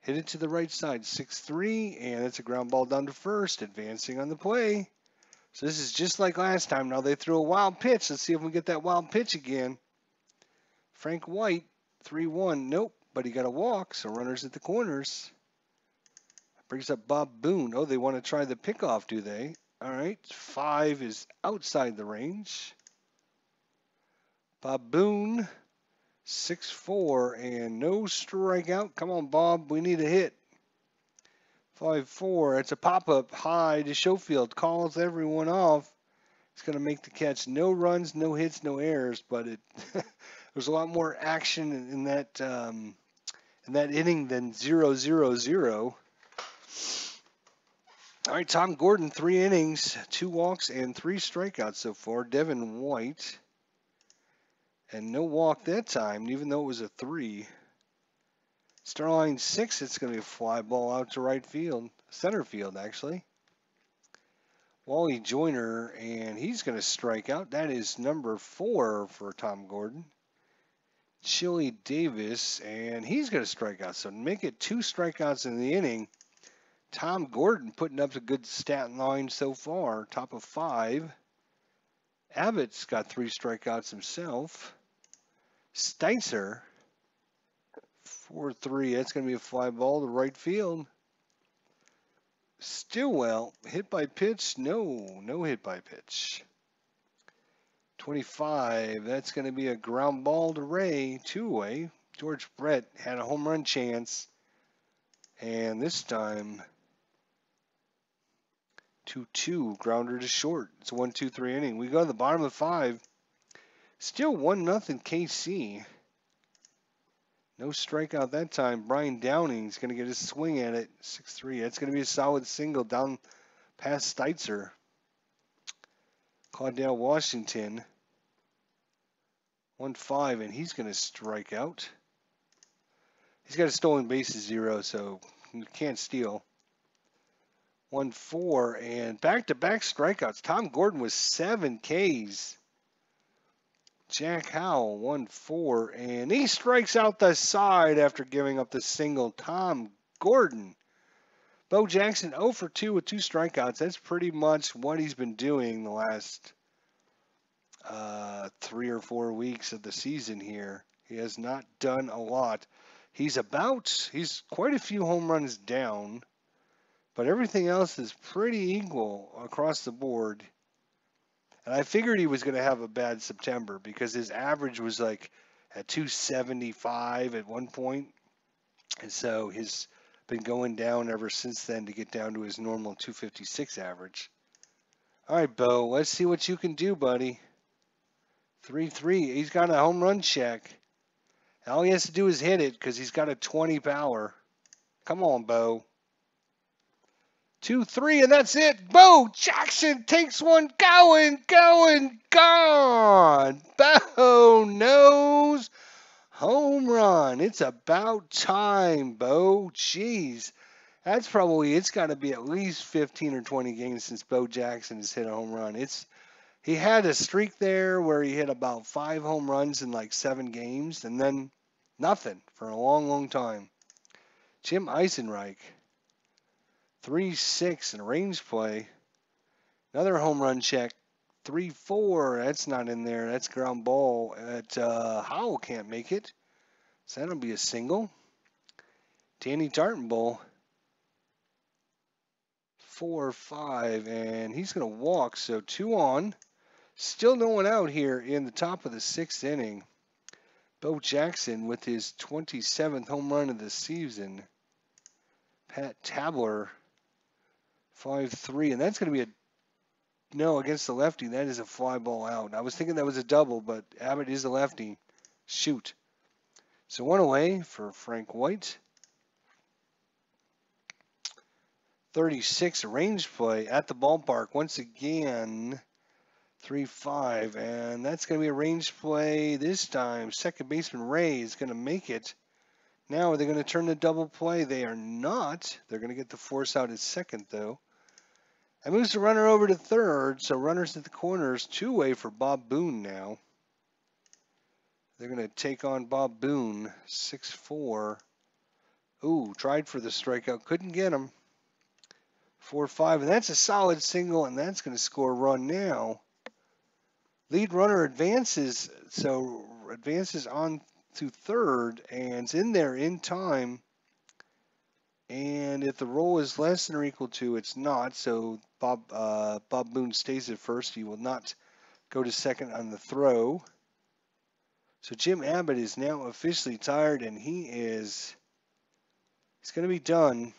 Hit it to the right side. 6-3. And it's a ground ball down to first. Advancing on the play. So this is just like last time. Now they threw a wild pitch. Let's see if we get that wild pitch again. Frank White, 3-1. Nope, but he got a walk, so runners at the corners. Brings up Bob Boone. Oh, they want to try the pickoff, do they? All right, 5 is outside the range. Bob Boone, 6-4, and no strikeout. Come on, Bob, we need a hit. 5-4, it's a pop-up high to Schofield. Calls everyone off. It's going to make the catch. No runs, no hits, no errors, but it there's a lot more action in that inning than 0-0-0. All right, Tom Gordon, 3 innings, 2 walks, and 3 strikeouts so far. Devin White, and no walk that time, even though it was a 3. Starline 6, it's going to be a fly ball out to right field, center field actually. Wally Joyner, and he's going to strike out. That is number 4 for Tom Gordon. Chili Davis, and he's going to strike out. So make it 2 strikeouts in the inning. Tom Gordon putting up a good stat line so far, top of 5. Abbott's got 3 strikeouts himself. Steitzer, 4-3. That's going to be a fly ball to right field. Stillwell, hit by pitch? No hit by pitch. 25, that's going to be a ground ball to Ray, 2-way. George Brett had a home run chance. And this time, 2-2, grounder to short. It's a 1-2-3 inning. We go to the bottom of 5. Still 1-0 KC. No strikeout that time. Brian Downing's going to get his swing at it. 6-3. That's going to be a solid single down past Steitzer. Claudell Washington. 1-5, and he's going to strike out. He's got a stolen bases 0, so he can't steal. 1-4, and back-to-back strikeouts. Tom Gordon was 7 Ks. Jack Howell, 1-4, and he strikes out the side after giving up the single. Tom Gordon. Bo Jackson 0-for-2 with 2 strikeouts. That's pretty much what he's been doing the last 3 or 4 weeks of the season here. He has not done a lot. He's quite a few home runs down, but everything else is pretty equal across the board. And I figured he was going to have a bad September because his average was like at 275 at one point. And so he's been going down ever since then to get down to his normal 256 average. All right, Bo, let's see what you can do, buddy. 3-3. He's got a home run check. All he has to do is hit it because he's got a 20 power. Come on, Bo. 2-3, and that's it. Bo Jackson takes one going, gone. Bo knows home run. It's about time, Bo. Jeez. It's got to be at least 15 or 20 games since Bo Jackson has hit a home run. He had a streak there where he hit about 5 home runs in like 7 games, and then nothing for a long, long time. Jim Eisenreich. 3-6 in range play. Another home run check. 3-4. That's not in there. That's ground ball. Howell can't make it. So that'll be a single. Danny Dartenbull, 4-5, and he's going to walk. So 2 on. Still no one out here in the top of the 6th inning. Bo Jackson with his 27th home run of the season. Pat Tabler, 5-3, and that's going to be no, against the lefty. That is a fly ball out. I was thinking that was a double, but Abbott is a lefty. Shoot. So 1 away for Frank White. 36 range play at the ballpark. Once again, 3-5, and that's going to be a range play this time. Second baseman Ray is going to make it. Now, are they going to turn the double play? They are not. They're going to get the force out at second, though. That moves the runner over to third, so runners at the corners. 2-way for Bob Boone now. They're going to take on Bob Boone, 6-4. Ooh, tried for the strikeout. Couldn't get him. 4-5, and that's a solid single, and that's going to score a run now. Lead runner advances, so advances on to third, and it's in there in time. And if the roll is less than or equal to, it's not. So Bob Boone stays at first. He will not go to second on the throw. So Jim Abbott is now officially tired, and he's going to be done.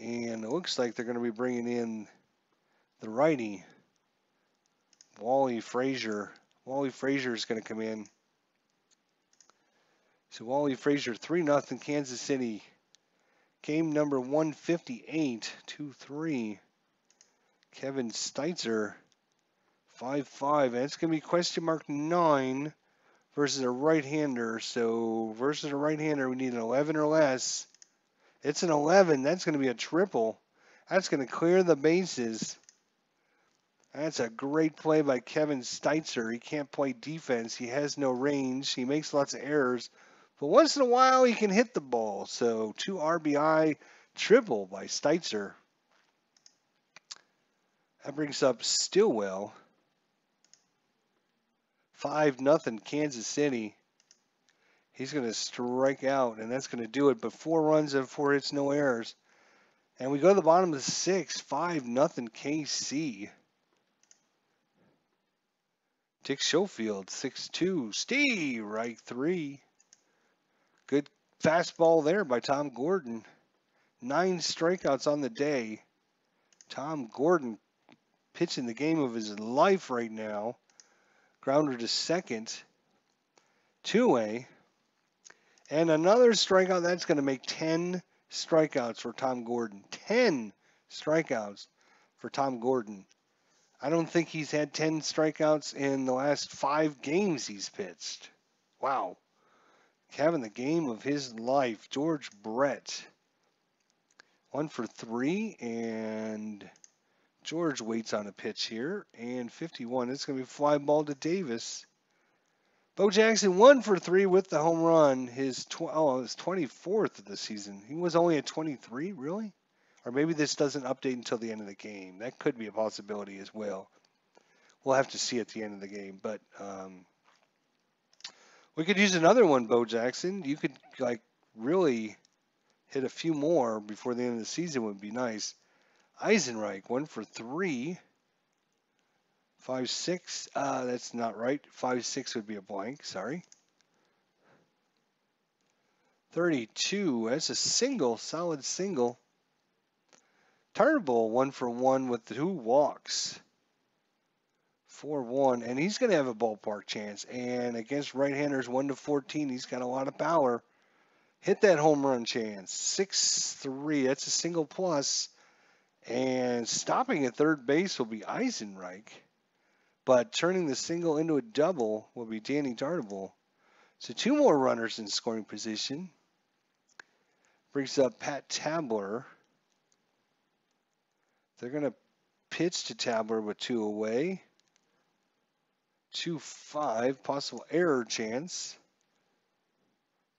And it looks like they're going to be bringing in the righty, Wally Frazier. Wally Frazier is going to come in. So Wally Frazier, 3-0 Kansas City. Game number 158, 2-3. Kevin Steitzer, 5-5. And it's going to be question mark 9 versus a right-hander. So versus a right-hander, we need an 11 or less. It's an 11. That's going to be a triple. That's going to clear the bases. That's a great play by Kevin Steitzer. He can't play defense. He has no range. He makes lots of errors. But once in a while, he can hit the ball. So 2 RBI triple by Steitzer. That brings up Stillwell. 5-0 Kansas City. He's going to strike out, and that's going to do it. But 4 runs and 4 hits, no errors. And we go to the bottom of the 6th, 5-0 KC. Dick Schofield, 6-2. Steve, right 3. Good fastball there by Tom Gordon. 9 strikeouts on the day. Tom Gordon pitching the game of his life right now. Grounder to second. 2-way. And another strikeout. That's going to make 10 strikeouts for Tom Gordon. 10 strikeouts for Tom Gordon. I don't think he's had 10 strikeouts in the last 5 games he's pitched. Wow. Having the game of his life. George Brett. 1 for 3, and George waits on a pitch here. And 51. It's going to be fly ball to Davis. Bo Jackson 1 for 3 with the home run. His 24th of the season. He was only at 23, really? Or maybe this doesn't update until the end of the game. That could be a possibility as well. We'll have to see at the end of the game. But we could use another one, Bo Jackson. You could really hit a few more before the end of the season would be nice. Eisenreich 1 for 3. 5-6. That's not right. 5-6 would be a blank. Sorry. 32. That's a single. Solid single. Turnbull 1 for 1 with 2 walks. 4-1. And he's going to have a ballpark chance. And against right-handers 1 to 14, he's got a lot of power. Hit that home run chance. 6-3. That's a single plus. And stopping at third base will be Eisenreich. But turning the single into a double will be Danny Dartenbull. So 2 more runners in scoring position. Brings up Pat Tabler. They're going to pitch to Tabler with 2 away. 2-5. Possible error chance.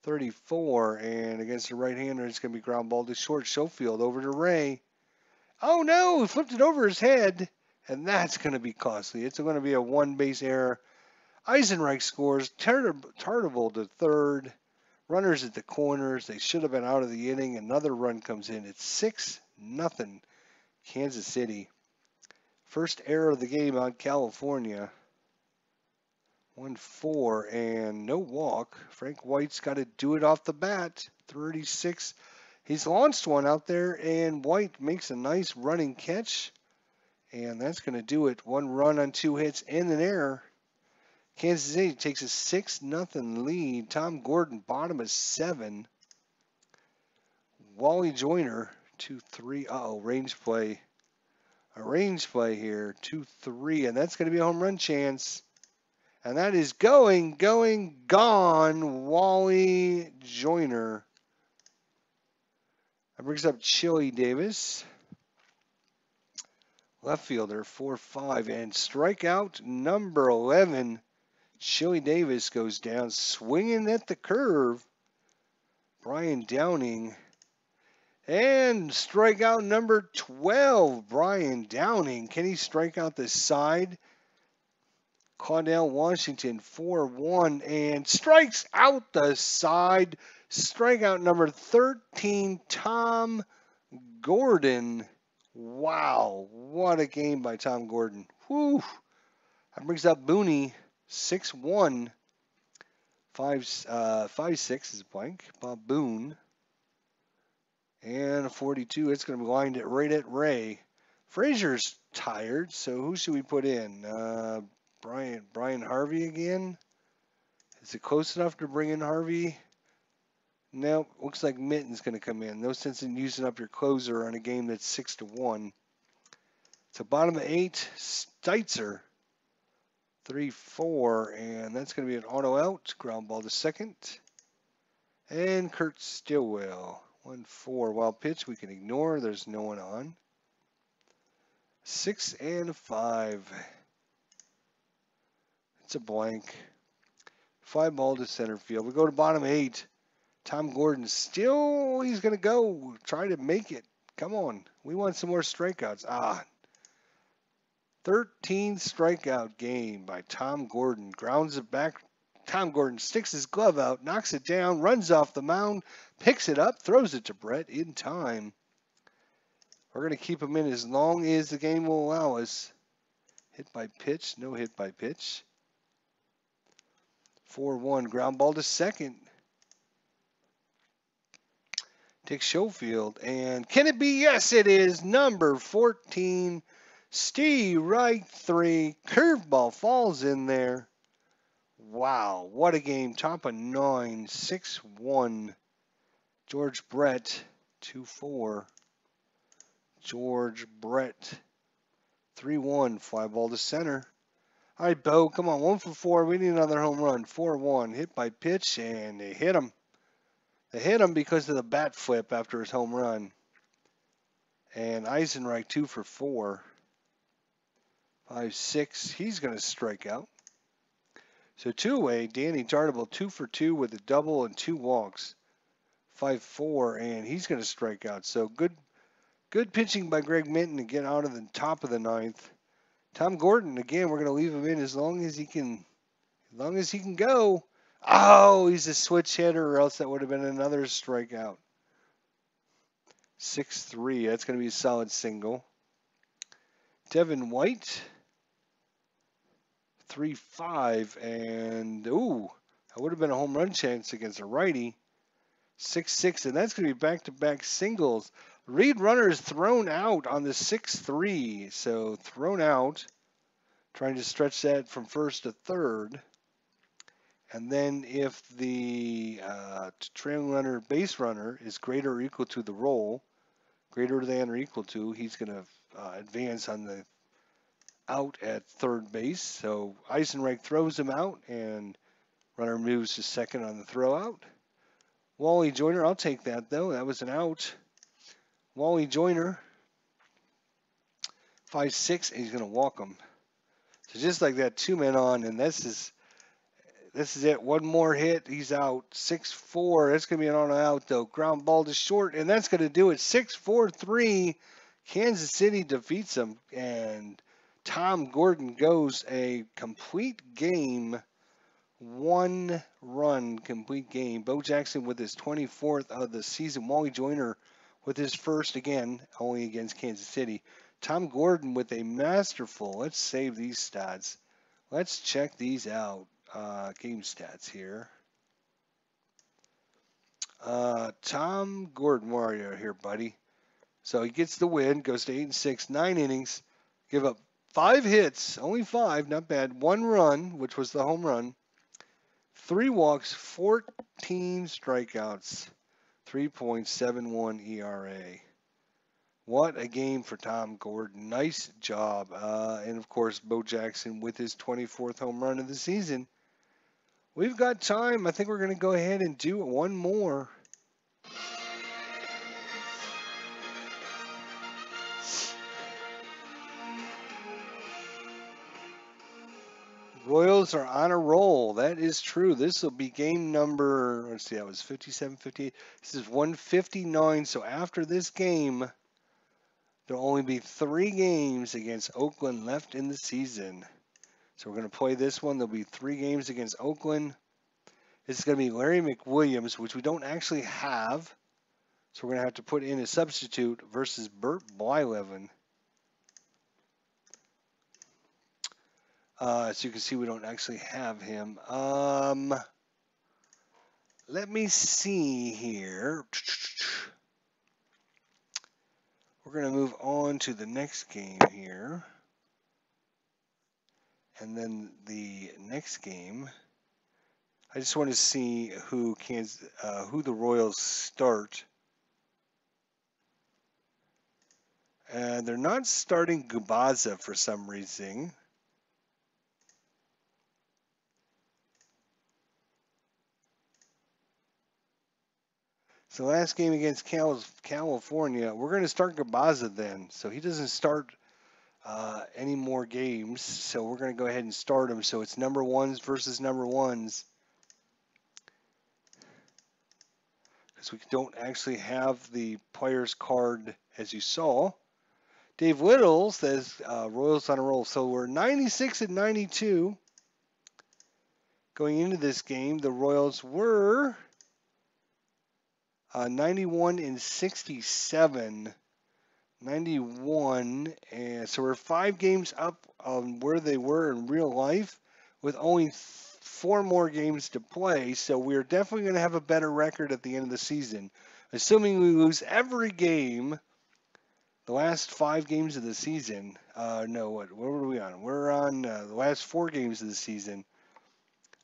34. And against the right-hander, it's going to be ground ball to short. Schofield over to Ray. Oh no, he flipped it over his head, and that's going to be costly. It's going to be a one base error. Eisenreich scores. Tardival to third. Runners at the corners. They should have been out of the inning. Another run comes in. It's 6-0 Kansas City. First error of the game on California. 1-4 and no walk. Frank White's got to do it off the bat. 36. He's launched one out there, and White makes a nice running catch. And that's going to do it. One run on 2 hits and an error. Kansas City takes a 6-0 lead. Tom Gordon, bottom of 7. Wally Joyner, 2-3. Uh-oh, range play. A range play here, 2-3. And that's going to be a home run chance. And that is gone. Wally Joyner. That brings up Chili Davis. Left fielder, 4-5. And strikeout number 11. Chili Davis goes down, swinging at the curve. Brian Downing. And strikeout number 12, Brian Downing. Can he strike out the side? Caudell Washington, 4-1, and strikes out the side. Strikeout number 13, Tom Gordon. Wow, what a game by Tom Gordon. Whew. That brings up Booney, 6-1. 5-6 is blank. Bob Boone. And a 42. It's going to be lined it right at Ray. Frazier's tired, so who should we put in? Brian Harvey again? Is it close enough to bring in Harvey? Nope. Looks like Mitten's going to come in. No sense in using up your closer on a game that's 6-1. So bottom of 8, Steitzer. 3-4, and that's going to be an auto out. Ground ball to second. And Kurt Stillwell. 1-4. Wild pitch we can ignore. There's no one on. 6-5. It's a blank. 5 ball to center field. We go to bottom 8. Tom Gordon still, he's going to go. Try to make it. Come on. We want some more strikeouts. 13 strikeout game by Tom Gordon. Grounds it back. Tom Gordon sticks his glove out, knocks it down, runs off the mound, picks it up, throws it to Brett in time. We're going to keep him in as long as the game will allow us. Hit by pitch, no hit by pitch. 4-1, ground ball to second. Dick Schofield, and can it be? Yes, it is. Number 14, Steve Wright, 3. Curveball falls in there. Wow, what a game. Top of 9, 6-1. George Brett, 2-4. George Brett, 3-1. Fly ball to center. All right, Bo, come on. 1 for 4. We need another home run. 4-1. Hit by pitch, and they hit him. They hit him because of the bat flip after his home run. And Eisenreich, 2 for 4. 5-6. He's going to strike out. So 2 away. Danny Tardival, 2 for 2 with a double and 2 walks. 5-4, and he's going to strike out. So good pitching by Greg Minton to get out of the top of the 9th. Tom Gordon, again, we're going to leave him in as long as he can go. Oh, he's a switch hitter, or else that would have been another strikeout. 6-3. That's going to be a solid single. Devin White, 3-5, and ooh, that would have been a home run chance against a righty. 6-6, and that's going to be back-to-back singles. Lead runner is thrown out on the 6-3, so thrown out, trying to stretch that from first to third. And then if the trailing runner, base runner, is greater or equal to the roll, greater than or equal to, he's going to advance on the out at third base. So Eisenreich throws him out, and runner moves to second on the throw out. Wally Joyner, I'll take that though. That was an out. Wally Joyner, 5-6, and he's going to walk him. So just like that, 2 men on, and this is it. One more hit, he's out. 6-4. That's going to be an on out though. Ground ball to short, and that's going to do it. 6-4-3. Kansas City defeats them, and Tom Gordon goes a complete game, 1-run complete game. Bo Jackson with his 24th of the season. Wally Joyner with his first, again, only against Kansas City. Tom Gordon with a masterful. Let's save these stats. Let's check these out. Game stats here. Tom Gordon, where are you here, buddy? So he gets the win, goes to 8-6, 9 innings, give up 5 hits, only 5, not bad. 1 run, which was the home run. 3 walks, 14 strikeouts, 3.71 ERA. What a game for Tom Gordon. Nice job. And of course, Bo Jackson with his 24th home run of the season. We've got time. I think we're going to go ahead and do one more. Royals are on a roll. That is true. This will be game number, let's see, that was 57, 58. This is 159. So after this game, there'll only be 3 games against Oakland left in the season. So we're going to play this one. There'll be 3 games against Oakland. It's going to be Larry McWilliams, which we don't actually have. So we're going to have to put in a substitute versus Bert Blyleven. As you can see, we don't actually have him. Let me see here. We're going to move on to the next game here. And then the next game, I just want to see who the Royals start. They're not starting Gubaza for some reason. So last game against California, we're going to start Gubaza then. So he doesn't start any more games. So we're going to go ahead and start him. So it's number ones versus number ones. Because we don't actually have the player's card as you saw. Dave Little says Royals on a roll. So we're 96 and 92. Going into this game, the Royals were 91 and 67. 91, and so we're 5 games up on where they were in real life with only 4 more games to play. So we're definitely going to have a better record at the end of the season. Assuming we lose every game, the last 5 games of the season, no, what were we on? We're on the last 4 games of the season.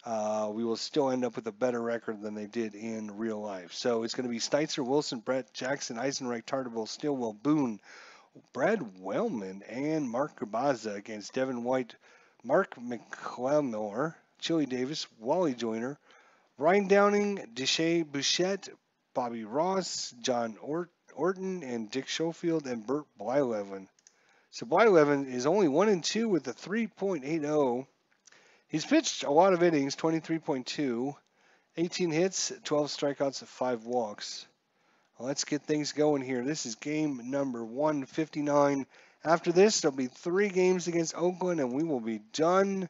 We will still end up with a better record than they did in real life. So it's going to be Steitzer, Wilson, Brett, Jackson, Eisenreich, Tartabull, Stillwell, Boone, Brad Wellman, and Mark Gubaza against Devin White, Mark McClemore, Chili Davis, Wally Joyner, Ryan Downing, Deshae Bouchette, Bobby Ross, John Orton, and Dick Schofield, and Bert Blyleven. So Blyleven is only 1-2 with a 3.80. He's pitched a lot of innings, 23.2, 18 hits, 12 strikeouts, 5 walks. Well, let's get things going here. This is game number 159. After this, there'll be 3 games against Oakland, and we will be done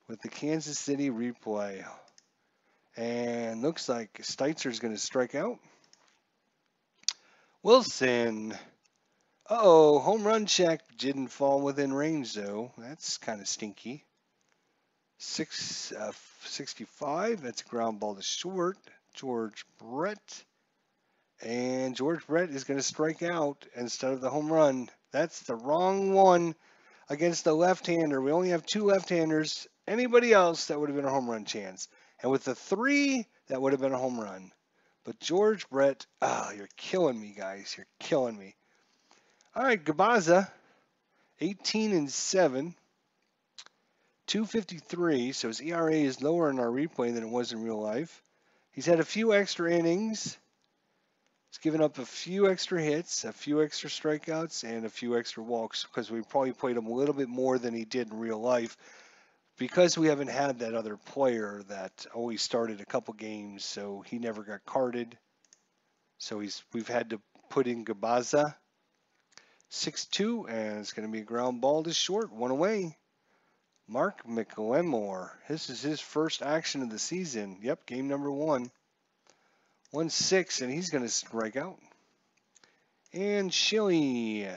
with the Kansas City replay. And looks like Steitzer's going to strike out. Wilson. Uh-oh, home run check. Didn't fall within range, though. That's kind of stinky. 65, that's a ground ball to short. George Brett. And George Brett is going to strike out instead of the home run. That's the wrong one against the left-hander. We only have 2 left-handers. Anybody else, that would have been a home run chance. And with the 3, that would have been a home run. But George Brett, you're killing me, guys. You're killing me. All right, Gubaza, 18 and 7. 253, so his ERA is lower in our replay than it was in real life. He's had a few extra innings. He's given up a few extra hits, a few extra strikeouts, and a few extra walks because we probably played him a little bit more than he did in real life because we haven't had that other player that always started a couple games, so he never got carded. So we've had to put in Gubaza. 6-2, and it's going to be a ground ball to short, one away. Mark McLemore. This is his first action of the season. Yep, game number 1. 1-6, and he's going to strike out. And Chile,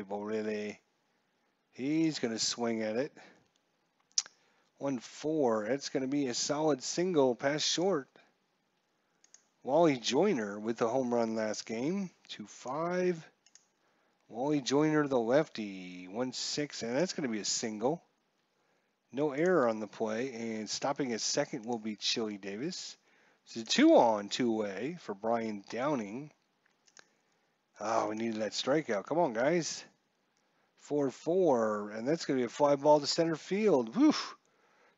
Borelli. He's going to swing at it. 1-4. It's going to be a solid single past short. Wally Joyner with the home run last game. 2-5. Wally Joyner, the lefty. 1-6, and that's going to be a single. No error on the play, and stopping at second will be Chili Davis. It's a 2-on, 2-away for Brian Downing. Oh, we needed that strikeout. Come on, guys. 4-4, and that's going to be a fly ball to center field. Whew.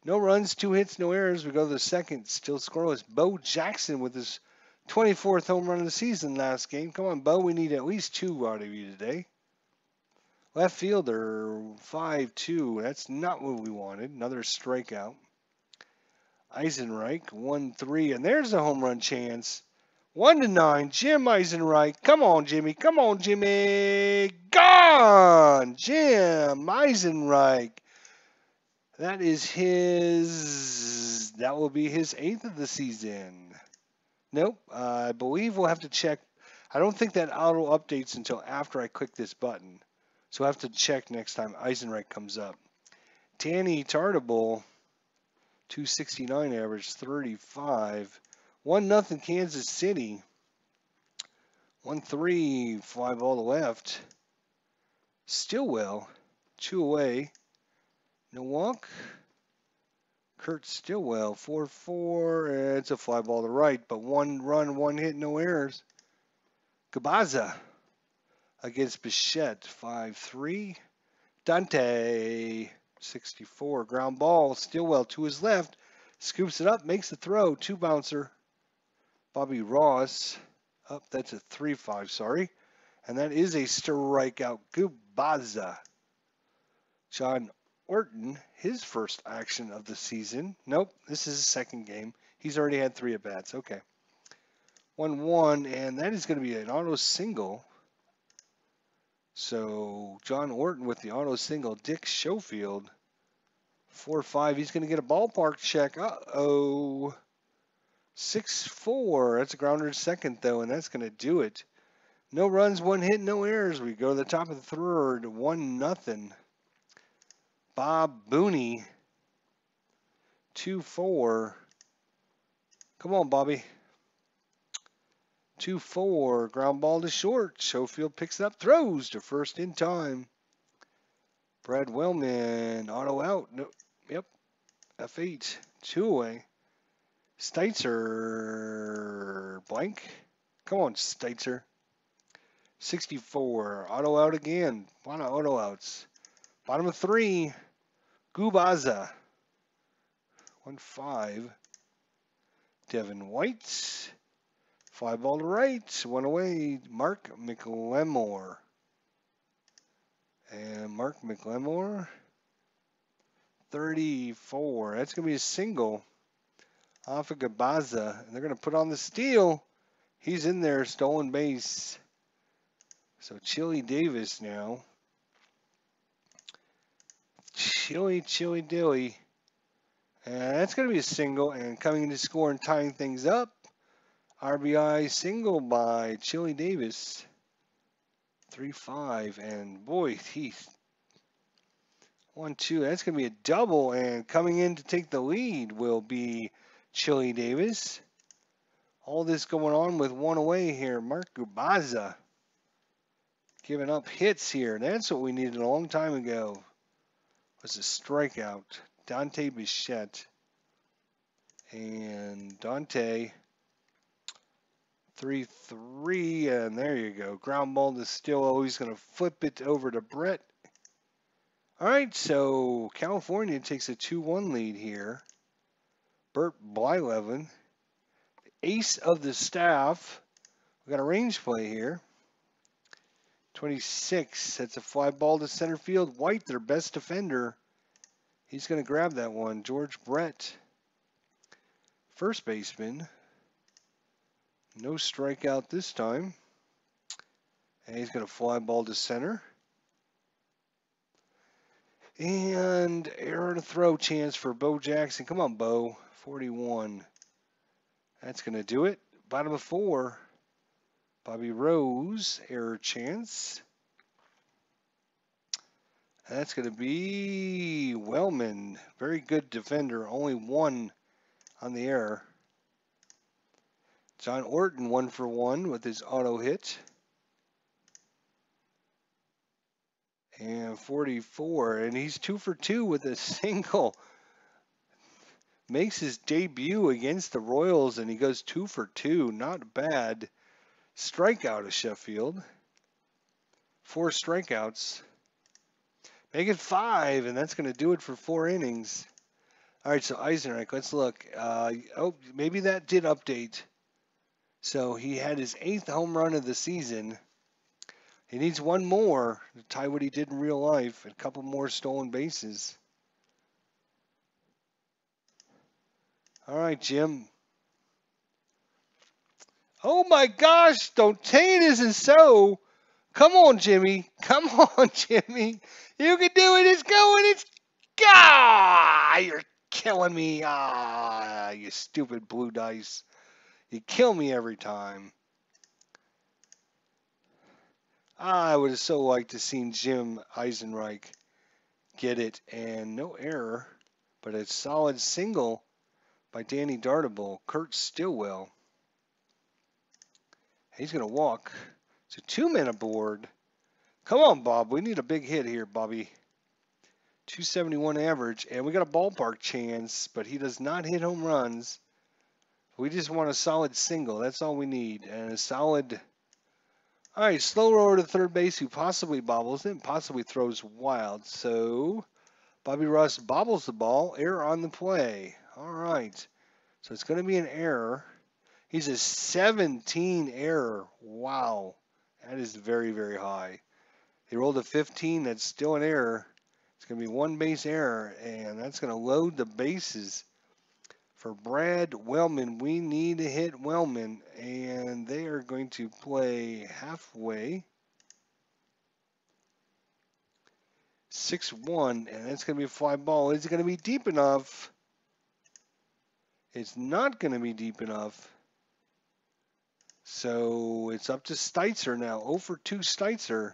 No runs, 2 hits, no errors. We go to the second. Still scoreless. Bo Jackson with his 24th home run of the season last game. Come on, Bo. We need at least 2 out of you today. Left fielder, 5-2. That's not what we wanted. Another strikeout. Eisenreich, 1-3. And there's a home run chance. 1-9. Jim Eisenreich. Come on, Jimmy. Come on, Jimmy. Gone! Jim Eisenreich. That is his. That will be his 8th of the season. Nope. I believe we'll have to check. I don't think that auto updates until after I click this button. So we'll have to check next time Eisenreich comes up. Danny Tartable, 269 average, 35. 1-0 Kansas City. 1-3, fly ball to left. Stillwell, 2 away. No walk. Kurt Stillwell, 4-4. It's a fly ball to right, but 1 run, 1 hit, no errors. Gabaza against Bichette, 5-3. Dante, 64. Ground ball. Stillwell to his left. Scoops it up, makes the throw. 2-bouncer. Bobby Ross. Up, that's a 3-5, sorry. And that is a strikeout. Gabaza. John Orton, his first action of the season. Nope, this is his second game. He's already had 3 at-bats. Okay. 1-1, and that is going to be an auto single. So John Orton with the auto single. Dick Schofield, 4-5. He's going to get a ballpark check. Uh-oh. 6-4. That's a grounder to second, though, and that's going to do it. No runs, 1 hit, no errors. We go to the top of the third. 1-0. Bob Booney, 2-4. Come on, Bobby. 2-4. Ground ball to short. Schofield picks it up, throws to first in time. Brad Wellman, auto out. No, yep. F8. 2 away. Steitzer, blank. Come on, Steitzer. 64. Auto out again. A lot of auto outs. Bottom of 3. Gubaza. 1-5. Devin White. Fly ball to right. 1 away. Mark McLemore. And Mark McLemore. 34. That's going to be a single off of Gubaza. And they're going to put on the steal. He's in there. Stolen base. So Chili Davis now. Chili Dilly. And that's going to be a single. And coming into score and tying things up. RBI single by Chili Davis. 3-5. And boy, he's 1-2. That's going to be a double. And coming in to take the lead will be Chili Davis. All this going on with 1 away here. Mark Gubaza giving up hits here. That's what we needed a long time ago. Was a strikeout. Dante Bichette. And Dante, 3-3, and there you go. Ground ball to Stillwell. He's going to flip it over to Brett. All right, so California takes a 2-1 lead here. Bert Blyleven, ace of the staff. We got a range play here. 26. That's a fly ball to center field. White, their best defender. He's going to grab that one. George Brett, first baseman. No strikeout this time. And he's going to fly ball to center. And error to throw chance for Bo Jackson. Come on, Bo. 41. That's going to do it. Bottom of 4. Bobby Rose, error chance. That's going to be Wellman. Very good defender. Only 1 on the error. John Orton 1 for 1 with his auto hit. And 44. And he's 2 for 2 with a single. Makes his debut against the Royals, and he goes 2 for 2. Not bad. Strikeout of Sheffield. 4 strikeouts. Make it 5, and that's going to do it for 4 innings. All right, so Eisenreich, let's look. Oh, maybe that did update. So he had his 8th home run of the season. He needs 1 more to tie what he did in real life. A couple more stolen bases. All right, Jim. Oh my gosh, don't tell me this is so. Come on, Jimmy. Come on, Jimmy. You can do it. It's going. It's you're killing me. You stupid blue dice. You kill me every time. I would have so liked to seen Jim Eisenreich get it, and no error, but a solid single by Danny Dartable. Kurt Stillwell. He's going to walk. So 2 men aboard. Come on, Bob. We need a big hit here, Bobby. 271 average, and we got a ballpark chance, but he does not hit home runs. We just want a solid single. That's all we need. And a solid... All right, slow roller to third base who possibly bobbles it, possibly throws wild. So Bobby Ross bobbles the ball. Error on the play. All right. So it's going to be an error. He's a 17 error. Wow. That is very, very high. He rolled a 15. That's still an error. It's going to be 1 base error, and that's going to load the bases. For Brad Wellman, we need to hit Wellman, and they are going to play halfway. 6-1, and that's going to be a fly ball. Is it going to be deep enough? It's not going to be deep enough. So it's up to Steitzer now. 0 for 2 Steitzer.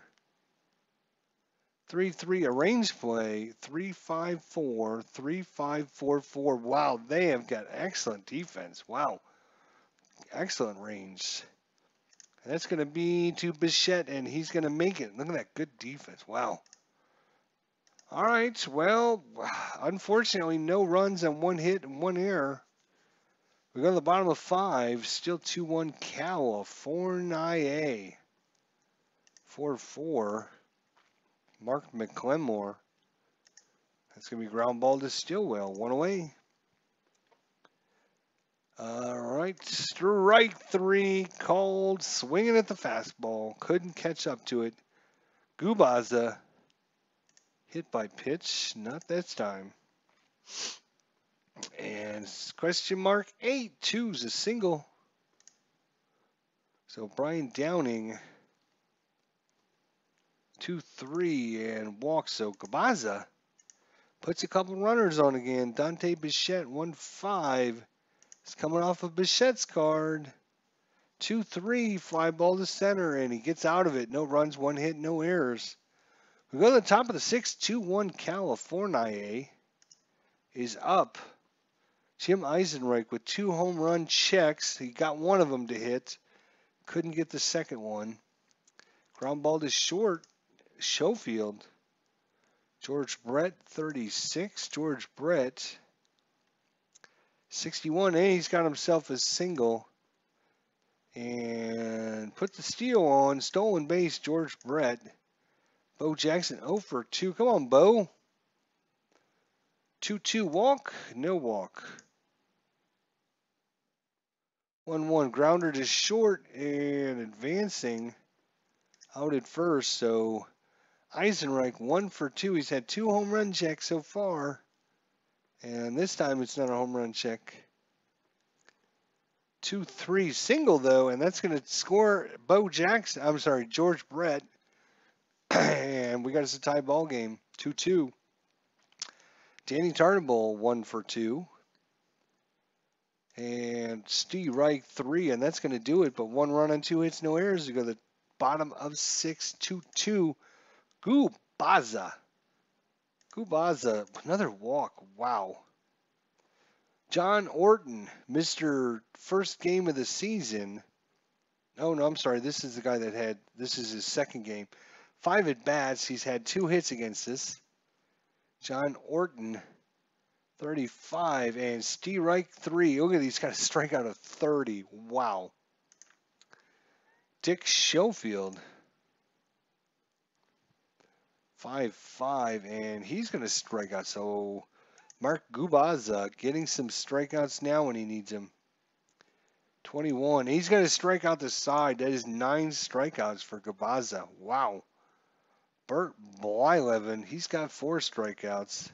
3-3 arranged play. 3-5-4. 3-5-4-4. Wow, they have got excellent defense. Wow. Excellent range. And that's going to be to Bichette, and he's going to make it. Look at that good defense. Wow. All right. Well, unfortunately, no runs and 1 hit and 1 error. We go to the bottom of 5. Still 2-1 California. 4-4. Mark McClemore. That's going to be ground ball to Stillwell. 1 away. All right. Strike 3 called. Swinging at the fastball. Couldn't catch up to it. Gubaza. Hit by pitch. Not this time. And question mark 8. 2's a single. So Brian Downing. 2-3 and walks. So Gabaza puts a couple runners on again. Dante Bichette 1-5 is coming off of Bichette's card. 2-3 fly ball to center, and he gets out of it. No runs, 1 hit, no errors. We go to the top of the 6th. 2-1 California is up. Jim Eisenreich with 2 home run checks. He got 1 of them to hit. Couldn't get the second one. Ground ball to short. Schofield. George Brett, 36. George Brett, 61. And he's got himself a single. And put the steal on. Stolen base, George Brett. Bo Jackson, 0 for 2. Come on, Bo. 2-2 walk. No walk. 1-1 grounder to short and advancing out at first. So Eisenreich 1 for 2. He's had 2 home run checks so far. And this time it's not a home run check. 2-3 single, though, and that's going to score Bo Jackson. I'm sorry, George Brett. And we got us a tie ball game, 2-2. Danny Tarnable, 1 for 2. And Steve Reich, 3, and that's going to do it. But 1 run on 2 hits, no errors to go to the bottom of 6, 2-2. Gubaza. Gubaza, another walk. Wow. John Orton, Mr. First game of the season. Oh, no, I'm sorry. This is the guy that had, this is his second game. 5 at bats. He's had 2 hits against us. John Orton, 35. And Steve Reich, 3. Look at these guys strike out of 30. Wow. Dick Schofield, 5-5. And he's going to strike out. So Mark Gubaza getting some strikeouts now when he needs them. 21. He's going to strike out the side. That is 9 strikeouts for Gubaza. Wow. Bert Blyleven, he's got 4 strikeouts.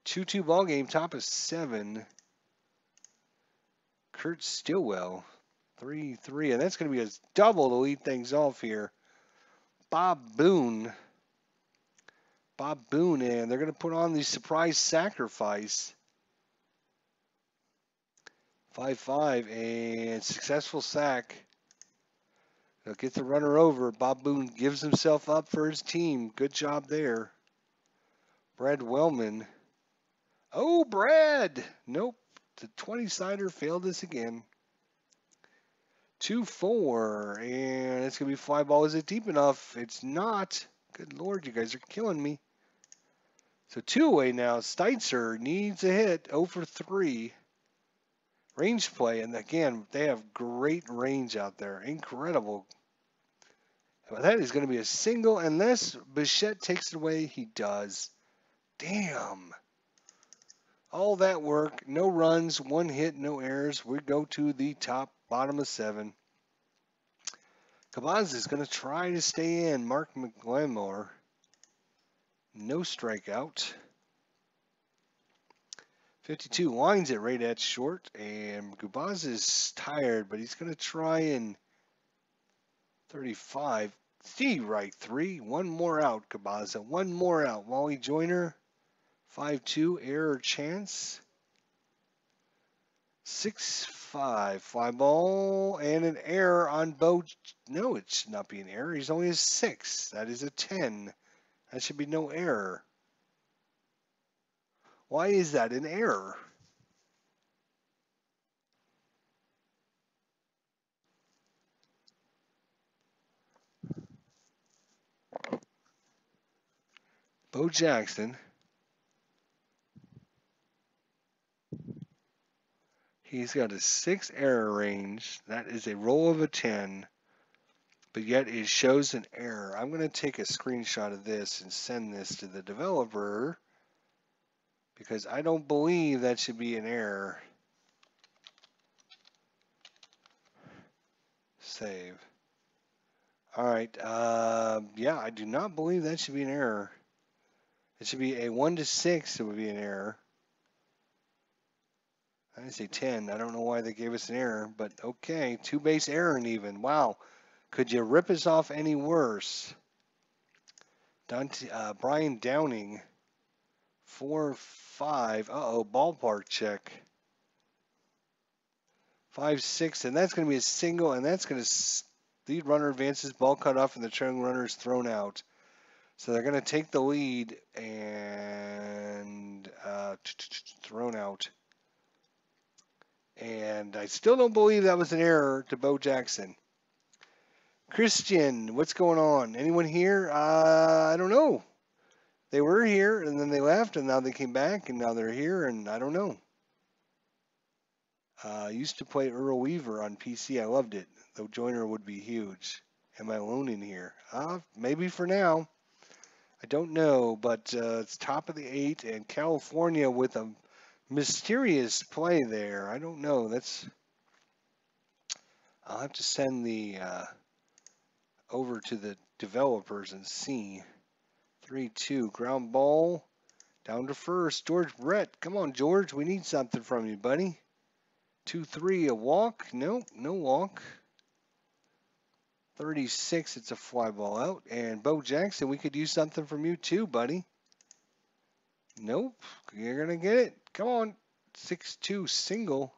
2-2 ball game, top of 7. Kurt Stillwell, 3-3. And that's going to be a double to lead things off here. Bob Boone, and they're going to put on the surprise sacrifice. 5-5, and successful sack. They'll get the runner over. Bob Boone gives himself up for his team. Good job there. Brad Wellman. Oh, Brad! Nope. The 20-sider failed us again. 2-4, and it's going to be fly ball. Is it deep enough? It's not. Good Lord, you guys are killing me. So 2 away now. Steitzer needs a hit. 0 for 3. Range play, and again, they have great range out there. Incredible. But that is going to be a single unless Bichette takes it away. He does. Damn. All that work, no runs, 1 hit, no errors. We go to the bottom of 7. Cabaz is going to try to stay in. Mark McLemore, no strikeout. 52 lines it right at short, and Gubaz is tired, but he's going to try and 35. Steve Reich, 3. 1 more out, Gabaza. 1 more out. Wally Joyner, 5-2. Error chance. 6-5. Fly ball and an error on Bo. No, it should not be an error. He's only a 6. That is a 10. That should be no error. Why is that an error? Bo Jackson. He's got a 6 error range. That is a roll of a 10. But yet it shows an error. I'm going to take a screenshot of this and send this to the developer, because I don't believe that should be an error. Save. All right. Yeah, I do not believe that should be an error. It should be a 1 to 6. It would be an error. I didn't say 10. I don't know why they gave us an error, but okay. 2 base error and even. Wow. Could you rip us off any worse? Brian Downing, 4-5. Uh-oh, ballpark check. 5-6, and that's going to be a single, and that's going to lead runner advances, ball cut off, and the trailing runner is thrown out. So they're going to take the lead and thrown out. And I still don't believe that was an error to Bo Jackson. Christian, what's going on? Anyone here? I don't know. They were here, and then they left, and now they came back, and now they're here, and I don't know. I used to play Earl Weaver on PC. I loved it, though Joyner would be huge. Am I alone in here? Maybe for now. I don't know, but it's top of the 8, and California with a mysterious play there. I don't know. I'll have to send the over to the developers and see. 3-2 ground ball down to first. George Brett, come on, George. We need something from you, buddy. 2-3, a walk. Nope, no walk. 36, it's a fly ball out. And Bo Jackson, we could use something from you too, buddy. Nope, you're going to get it. Come on. 6-2 single.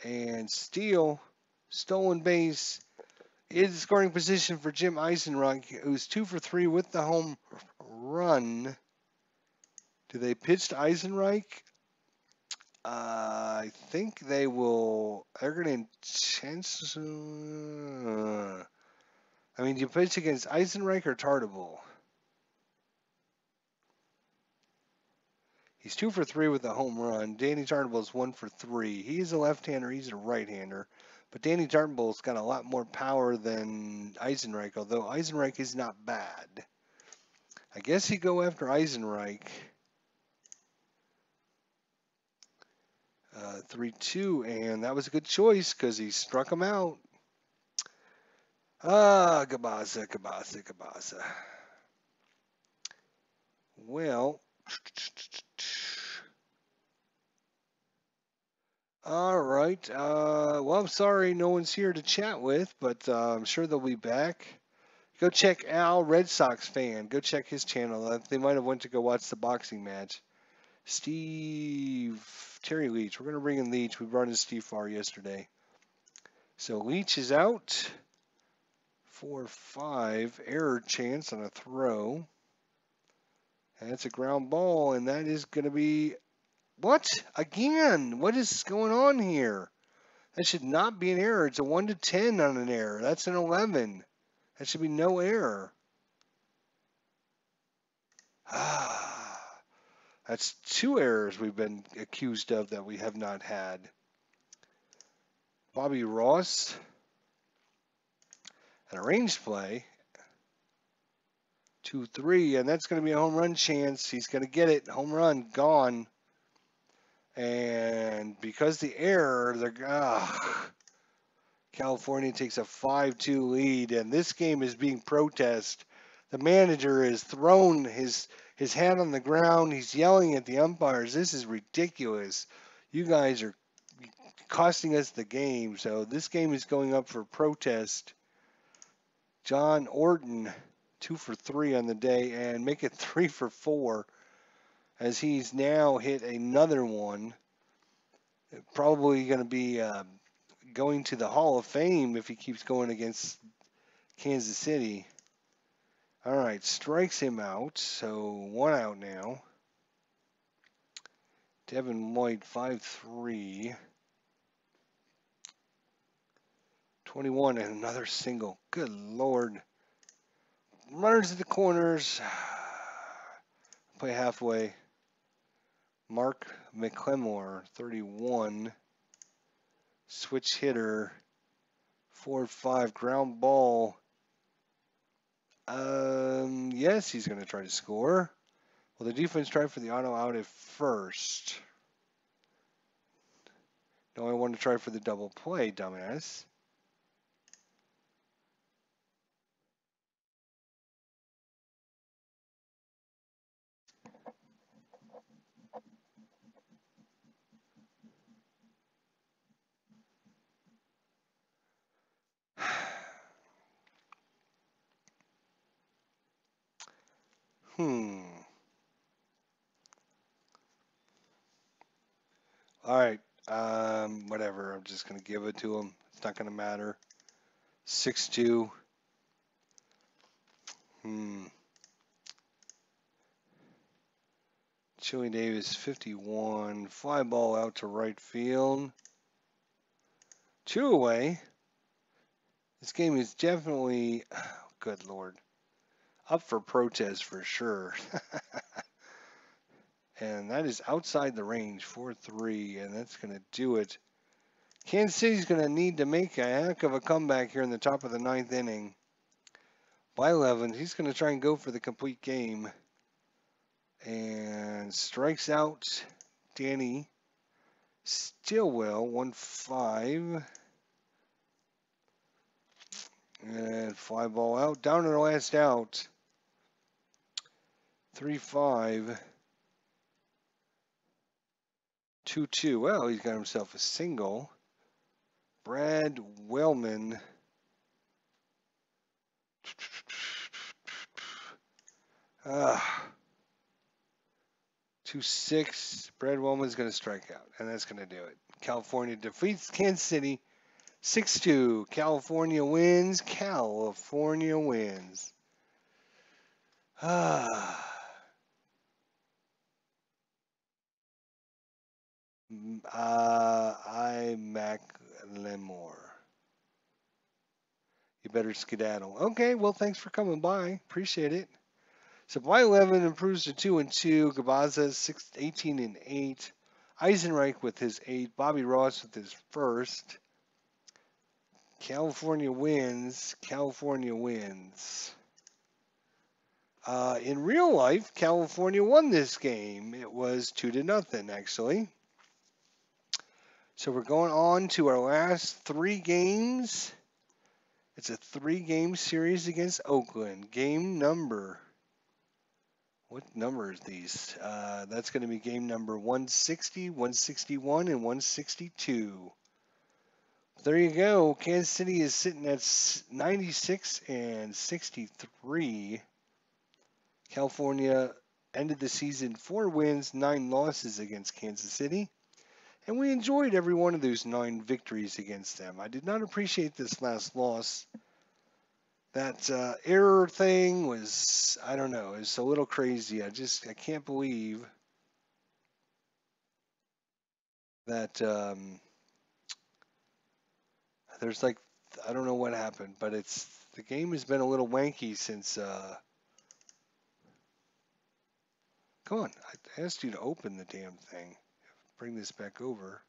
And steal. Stolen base. Is scoring position for Jim Eisenreich, who's 2 for 3 with the home run. Do they pitch to Eisenreich? I think they will. They're going to chance. I mean, do you pitch against Eisenreich or Tartable? He's 2 for 3 with a home run. Danny Tartable's 1 for 3. He's a left-hander. He's a right-hander. But Danny Tartable's got a lot more power than Eisenreich, although Eisenreich is not bad. I guess you go after Eisenreich. 3-2, and that was a good choice because he struck him out. Gabasa. Well, all right. Well, I'm sorry no one's here to chat with, but I'm sure they'll be back. Go check Al, Red Sox fan. Go check his channel. They might have went to go watch the boxing match. Terry Leach. We're going to bring in Leach. We brought in Steve Farr yesterday. So Leach is out. 4-5. Error chance on a throw. And that's a ground ball, and that is going to be... What? Again? What is going on here? That should not be an error. It's a 1 to 10 on an error. That's an 11. That should be no error. That's 2 errors we've been accused of that we have not had. Bobby Ross. And a range play. 2-3, and that's going to be a home run chance. He's going to get it. Home run, gone. And because the error, California takes a 5-2 lead, and this game is being protested. The manager has thrown his hand on the ground. He's yelling at the umpires. This is ridiculous. You guys are costing us the game. So this game is going up for protest. John Orton, 2 for 3 on the day, and make it 3 for 4 as he's now hit another one. Probably going to be going to the Hall of Fame if he keeps going against Kansas City. All right, strikes him out, so 1 out now. Devin White, 5-3. 21 and another single. Good Lord. Runners at the corners. Play halfway. Mark McLemore, 31. Switch hitter. 4-5. Ground ball. Yes, he's going to try to score. Well, the defense tried for the auto out at first. No, I want to try for the double play, dumbass. All right. Whatever. I'm just going to give it to him. It's not going to matter. 6-2. Chili Davis, 51. Fly ball out to right field. 2 away. This game is definitely, good Lord, up for protest for sure. And that is outside the range, 4-3, and that's going to do it. Kansas City's going to need to make a heck of a comeback here in the top of the 9th inning. By 11, he's going to try and go for the complete game. And strikes out Danny Stillwell, 1-5. And fly ball out, down to the last out. 3-5. 2-2. Well, he's got himself a single. Brad Wellman. Ah. 2-6. Brad Wellman's going to strike out, and that's going to do it. California defeats Kansas City 6-2. California wins. California wins. Ah. I Mac Lemore. You better skedaddle. Okay, well, thanks for coming by. Appreciate it. So Y11 improves to 2-2. Gabaza 18-8. Eisenreich with his 8. Bobby Ross with his first. California wins. California wins. In real life, California won this game. It was 2-0, actually. So we're going on to our last 3 games. It's a 3-game series against Oakland. Game number. What number is these? That's going to be game number 160, 161, and 162. There you go. Kansas City is sitting at 96 and 63. California ended the season 4 wins, 9 losses against Kansas City. And we enjoyed every one of those 9 victories against them. I did not appreciate this last loss. That error thing was, I don't know, it's a little crazy. I can't believe that there's like, I don't know what happened, but the game has been a little wanky since, come on, I asked you to open the damn thing. Bring this back over.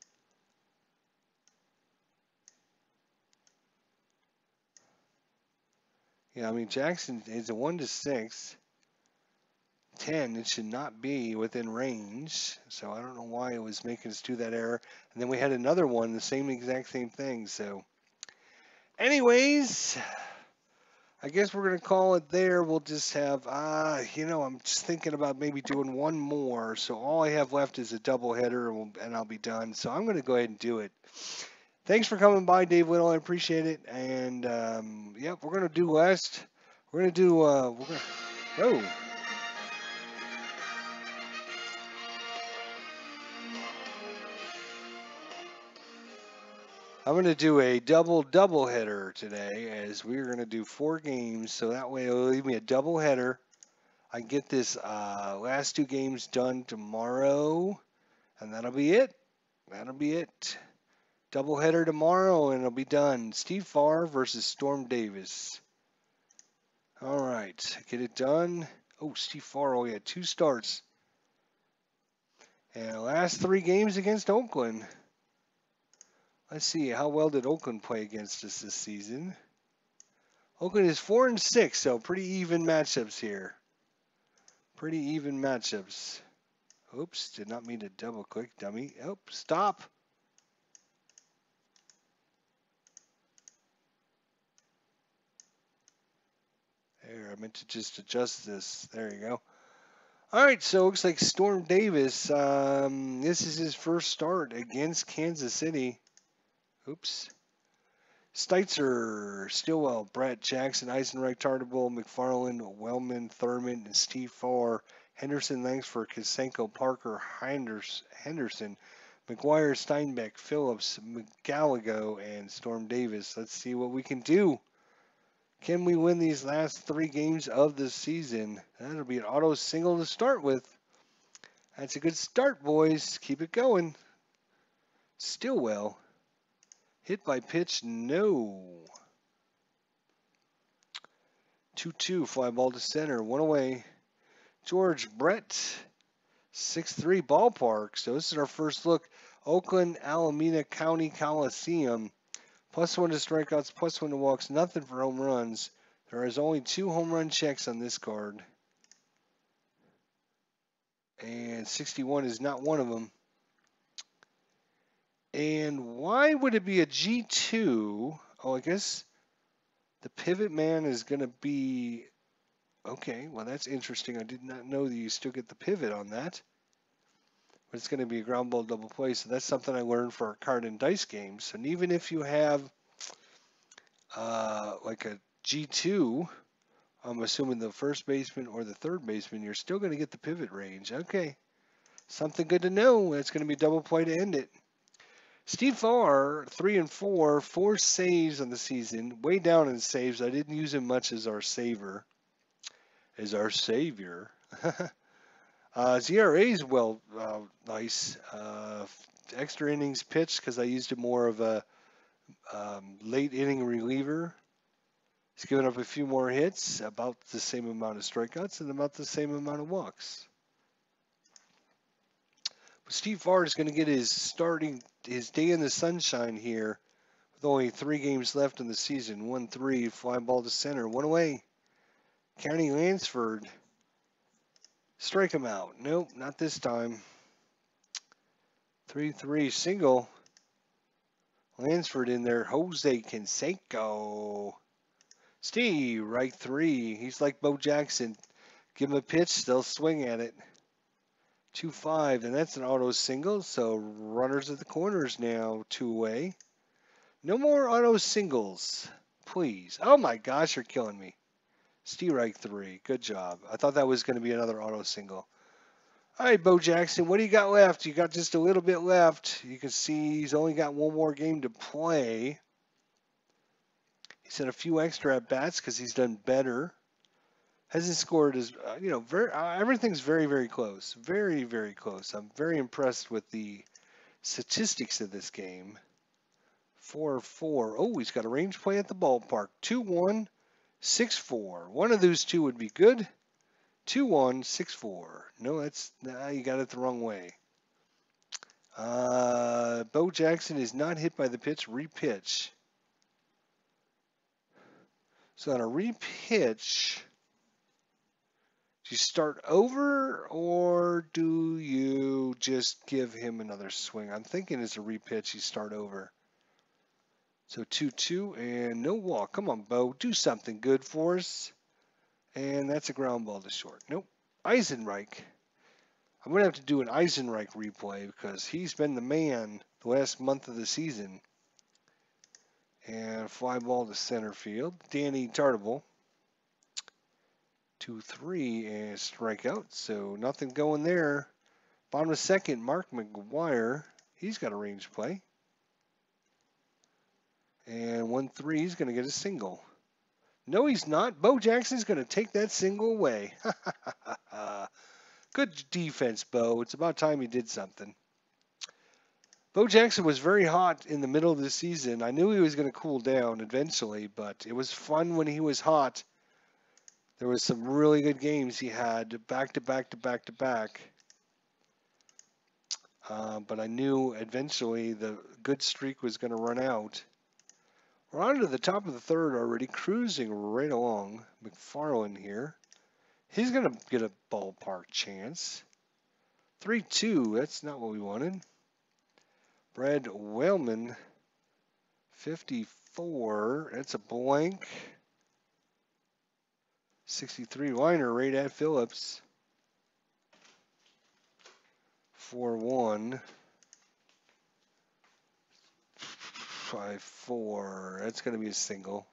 Yeah, I mean, Jackson is a 1-6. 10, it should not be within range. So I don't know why it was making us do that error. And then we had another one, the exact same thing. So anyways, I guess we're going to call it there. We'll just have, I'm just thinking about maybe doing one more. So all I have left is a doubleheader and I'll be done. So I'm going to go ahead and do it. Thanks for coming by, Dave Whittle. I appreciate it. And, yep, we're going to do West. We're going to do, oh. I'm going to do a double header today, as we're going to do 4 games, so that way it'll leave me a double header. I can get this last 2 games done tomorrow, and that'll be it. That'll be it. Double header tomorrow, and it'll be done. Steve Farr versus Storm Davis. All right, get it done. Oh, Steve Farr only had 2 starts. And last 3 games against Oakland. Let's see, how well did Oakland play against us this season? Oakland is 4-6, so pretty even matchups here. Pretty even matchups. Oops, did not mean to double click, dummy. Oh, stop. There, I meant to just adjust this. There you go. All right, so it looks like Storm Davis, this is his first start against Kansas City. Oops. Steitzer, Stillwell, Brett, Jackson, Eisenreich, Tartable, McFarland, Wellman, Thurman, and Steve Farr. Henderson, Langsford, Kasenko, Parker, Henderson, McGuire, Steinbeck, Phillips, McGalligo, and Storm Davis. Let's see what we can do. Can we win these last 3 games of the season? That'll be an auto single to start with. That's a good start, boys. Keep it going. Stillwell. Hit by pitch, no. 2-2, fly ball to center, 1 away. George Brett, 6-3 ballpark. So this is our first look. Oakland, Alameda County Coliseum. +1 to strikeouts, +1 to walks, nothing for home runs. There is only 2 home run checks on this card. And 61 is not one of them. And why would it be a G2? Oh, I guess the pivot man is going to be... Okay, well, that's interesting. I did not know that you still get the pivot on that. but it's going to be a ground ball double play. So that's something I learned for our card and dice games. And even if you have like a G2, I'm assuming the first baseman or the third baseman, you're still going to get the pivot range. Okay, something good to know. It's going to be double play to end it. Steve Farr, 3 and 4, 4 saves on the season. Way down in saves. I didn't use him much as our savior. His ERA is nice. Extra innings pitched because I used him more of a late inning reliever. He's given up a few more hits, about the same amount of strikeouts, and about the same amount of walks. But Steve Farr is going to get his day in the sunshine here with only 3 games left in the season. 1-3, fly ball to center, 1 away. County Lansford. Strike him out. Nope, not this time. 3-3 single. Lansford in there. Jose Canseco. Steve, right 3. He's like Bo Jackson. Give him a pitch, they'll swing at it. 2-5, and that's an auto single. So runners at the corners now, 2 away. No more auto singles, please. Oh my gosh, you're killing me. Steve, right 3. Good job. I thought that was going to be another auto single. All right, Bo Jackson, what do you got left? You got just a little bit left. You can see he's only got 1 more game to play. He's had a few extra at bats because he's done better. Hasn't scored as everything's very, very close. Very, very close. I'm very impressed with the statistics of this game. 4-4. Oh, he's got a range play at the ballpark. 2-1, 6-4. One of those two would be good. 2-1, 6-4. No, you got it the wrong way. Bo Jackson is not hit by the pitch. Repitch. So on a repitch, do you start over or do you just give him another swing? I'm thinking it's a repitch. You start over. So 2-2 and no walk. Come on, Bo. Do something good for us. And that's a ground ball to short. Nope. Eisenreich. I'm going to have to do an Eisenreich replay because he's been the man the last month of the season. And fly ball to center field. Danny Tartable. 2-3 and strikeout. So nothing going there. Bottom of second, Mark McGuire. He's got a range play. And 1-3, he's going to get a single. No, he's not. Bo Jackson's going to take that single away. Good defense, Bo. It's about time he did something. Bo Jackson was very hot in the middle of the season. I knew he was going to cool down eventually, but it was fun when he was hot. There was some really good games he had back to back to back to back. But I knew eventually the good streak was going to run out. We're on to the top of the third already, cruising right along. McFarland here. He's going to get a ballpark chance. 3-2, that's not what we wanted. Brad Wellman, 54, that's a blank. 63 liner right at Phillips. 4-1. 5-4. That's going to be a single.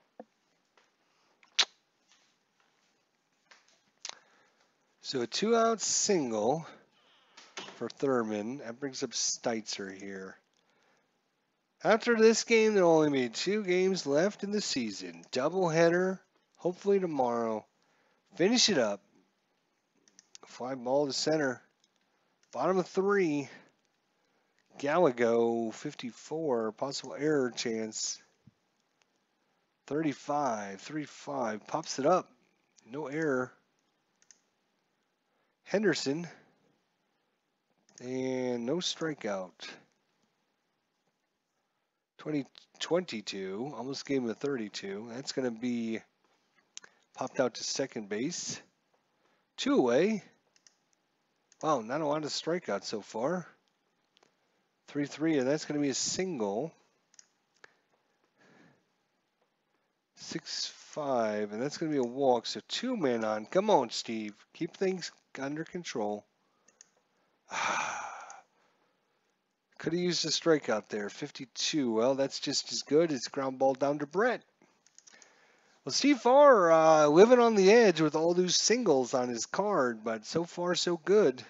So a 2-out single for Thurman. That brings up Steitzer here. After this game, there will only be 2 games left in the season. Doubleheader, hopefully tomorrow. Finish it up. Fly ball to center. Bottom of 3. Gallego, 54. Possible error chance. 35. 3-5. Pops it up. No error. Henderson. And no strikeout. 22. Almost gave him a 32. That's going to be popped out to second base. 2 away. Wow, not a lot of strikeouts so far. 3-3, and that's going to be a single. 6-5, and that's going to be a walk. So 2 men on. Come on, Steve. Keep things under control. Could have used a strikeout there. 52. Well, that's just as good. It's ground ball down to Brett. Well, Steve Farr living on the edge with all those singles on his card, but so far so good.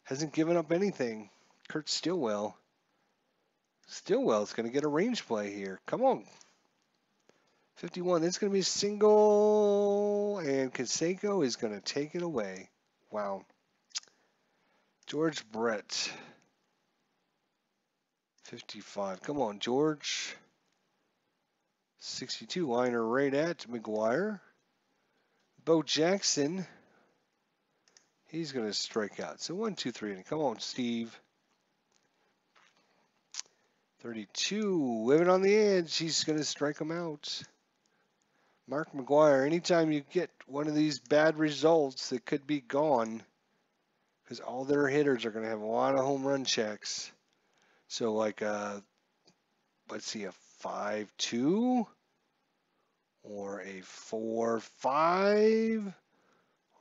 Hasn't given up anything. Kurt Stillwell. Stillwell's going to get a range play here. Come on. 51. This is going to be a single, and Canseco is going to take it away. Wow. George Brett. 55. Come on, George. 62. Liner right at McGuire. Bo Jackson. He's going to strike out. So 1, 2, 3. And come on, Steve. 32. Living on the edge. He's going to strike him out. Mark McGuire. Anytime you get one of these bad results that could be gone, because all their hitters are going to have a lot of home run checks. So like let's see, a 5-2 or a 4-5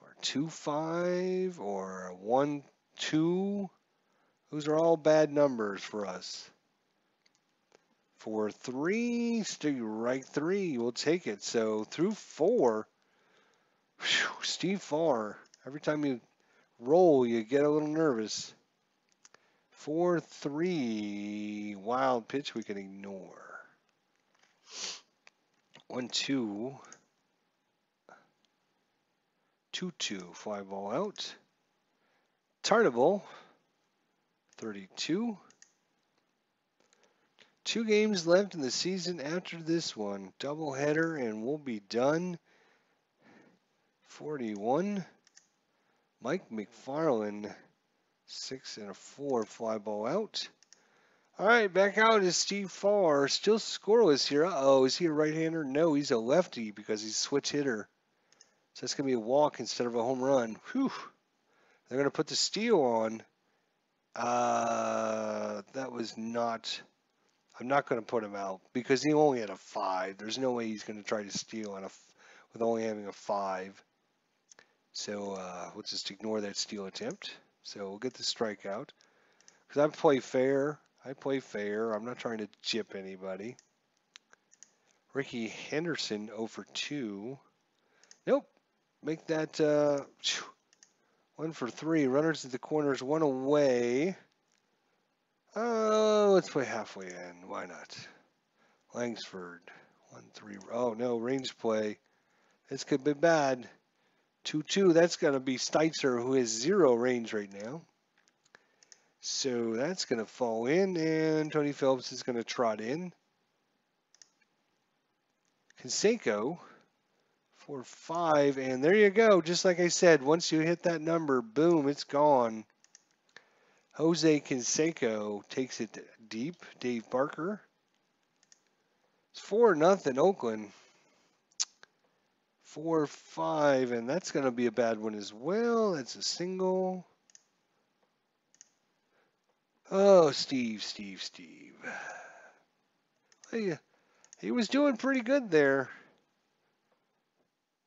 or 2-5 or a 1-2. Those are all bad numbers for us. 4-3, strike 3, we'll take it. So through 4, whew, Steve Farr. Every time you roll, you get a little nervous. 4-3, wild pitch we can ignore. 1-2, 2-2, fly ball out. Tartable, 32. 2 games left in the season after this one. Doubleheader and we'll be done. 41. Mike McFarland, 6 and a 4, fly ball out. All right, back out is Steve Farr. Still scoreless here. Uh-oh, is he a right-hander? No, he's a lefty because he's a switch hitter. So that's going to be a walk instead of a home run. Whew. They're going to put the steal on. That was not... I'm not going to put him out because he only had a 5. There's no way he's going to try to steal on with only having a 5. So we'll just ignore that steal attempt. So we'll get the strikeout. Because I play fair. I'm not trying to gyp anybody. Ricky Henderson 0 for 2. Nope. Make that 1 for 3. Runners at the corners, 1 away. Oh, let's play halfway in. Why not? Langsford, 1-3. Oh, no, range play. This could be bad. 2-2. That's going to be Steitzer, who has 0 range right now. So that's going to fall in, and Tony Phillips is going to trot in. Canseco, 4-5, and there you go. Just like I said, once you hit that number, boom, it's gone. Jose Canseco takes it deep. Dave Barker. It's 4-0 Oakland. 4-5, and that's going to be a bad one as well. That's a single. Oh, Steve. He was doing pretty good there.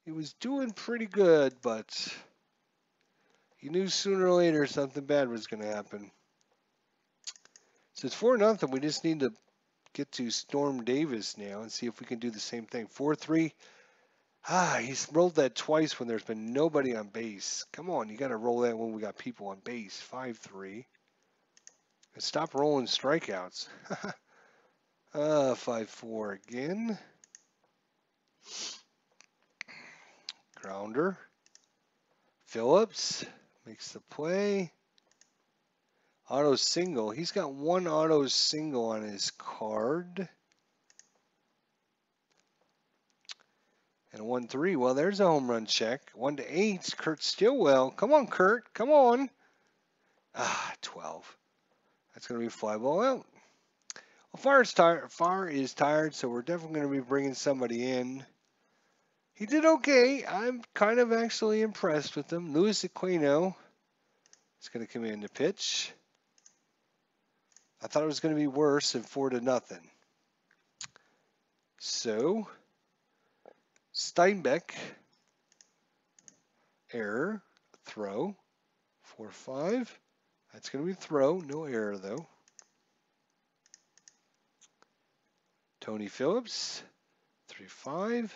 He was doing pretty good, but you knew sooner or later something bad was going to happen. So it's 4-0. We just need to get to Storm Davis now and see if we can do the same thing. 4-3. He's rolled that twice when there's been nobody on base. Come on, you got to roll that when we got people on base. 5-3. And stop rolling strikeouts. 5-4 again. Grounder. Phillips makes the play. Auto single. He's got 1 auto single on his card. And 1-3. Well, there's a home run check. 1-8. Kurt Stillwell. Come on, Kurt. Come on. 12. That's going to be fly ball out. Well, Farr is tired, so we're definitely going to be bringing somebody in. He did okay. I'm kind of actually impressed with him. Luis Aquino is going to come in to pitch. I thought it was going to be worse than 4-0. So, Steinbeck, error, throw, 4-5. That's going to be a throw. No error, though. Tony Phillips, 3-5.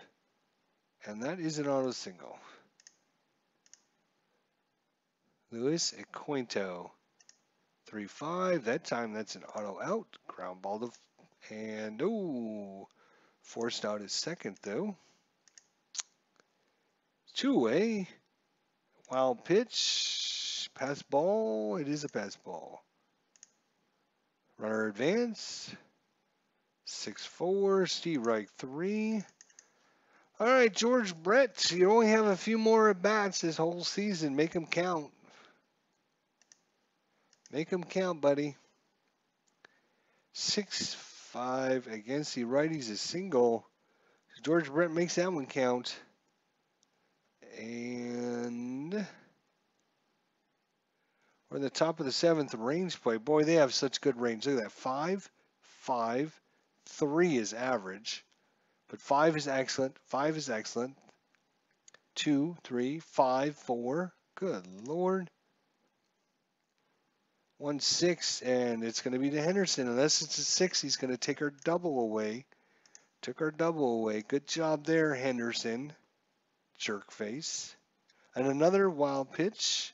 And that is an auto single. Luis Equinto, 3-5. That time that's an auto out. Ground ball to, and forced out his second though. Two-way. Wild pitch. Pass ball. It is a pass ball. Runner advance. 6-4. Steve Reich, 3. All right, George Brett, you only have a few more at bats this whole season. Make them count. Make them count, buddy. 6-5 against the righties, a single. George Brett makes that one count. And we're in the top of the 7th range play. Boy, they have such good range. Look at that. 5, 5, 3 is average. But 5 is excellent. 5 is excellent. 2, 3, 5, 4. Good Lord. 1-6, and it's going to be to Henderson. Unless it's a 6, he's going to take our double away. Took our double away. Good job there, Henderson. Jerk face. And another wild pitch,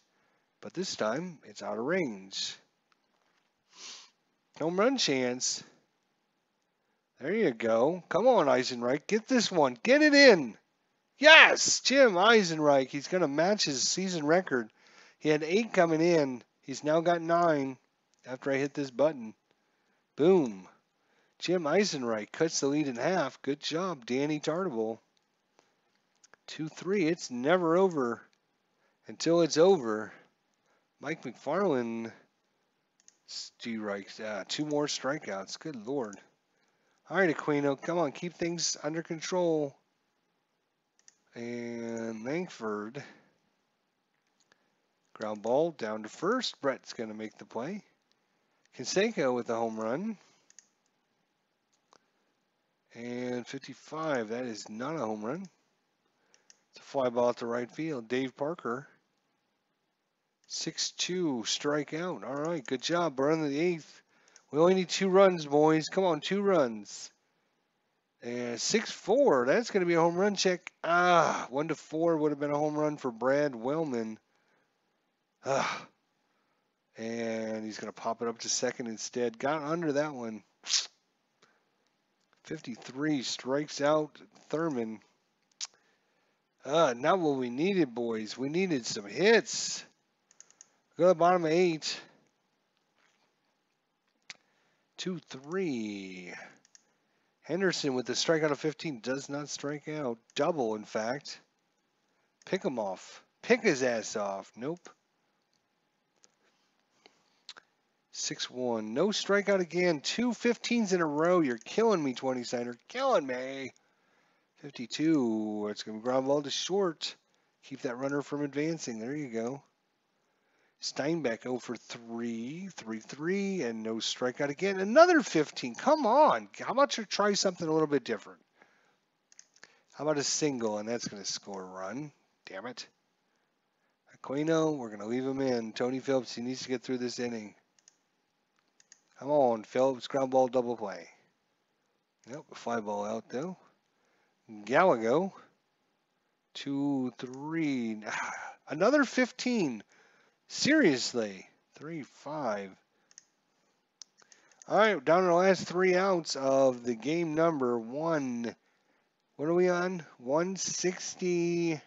but this time it's out of range. Home run chance. There you go. Come on, Eisenreich. Get this one. Get it in. Yes, Jim Eisenreich. He's going to match his season record. He had 8 coming in. He's now got 9 after I hit this button. Boom. Jim Eisenreich cuts the lead in half. Good job, Danny Tartable. 2-3. It's never over until it's over. Mike McFarland. Steve Reich. 2 more strikeouts. Good Lord. All right, Aquino. Come on. Keep things under control. And Langford. Ground ball down to first. Brett's going to make the play. Canseco with the home run. And 55. That is not a home run. It's a fly ball to right field. Dave Parker. 6-2. Strikeout. All right. Good job. We're in the 8th. We only need 2 runs, boys. Come on. 2 runs. And 6-4. That's going to be a home run check. 1-4 would have been a home run for Brad Wellman. And he's going to pop it up to second instead. Got under that one. 53 strikes out Thurman. Not what we needed, boys. We needed some hits. Go to the bottom of 8. 2-3. Henderson with the strikeout of 15 does not strike out. Double, in fact. Pick him off. Pick his ass off. Nope. 6-1. No strikeout again. 2 15s in a row. You're killing me, 20-signer. Killing me. 52. It's going to be ground ball to short. Keep that runner from advancing. There you go. Steinbeck 0 for 3. 3-3. And no strikeout again. Another 15. Come on. How about you try something a little bit different? How about a single? And that's going to score a run. Damn it. Aquino, we're going to leave him in. Tony Phillips, he needs to get through this inning. Come on, Phillips, ground ball, double play. Nope, a fly ball out though. Gallego, 2-3. Another 15. Seriously, 3-5. All right, down to the last 3 outs of the game number 1. What are we on? 160.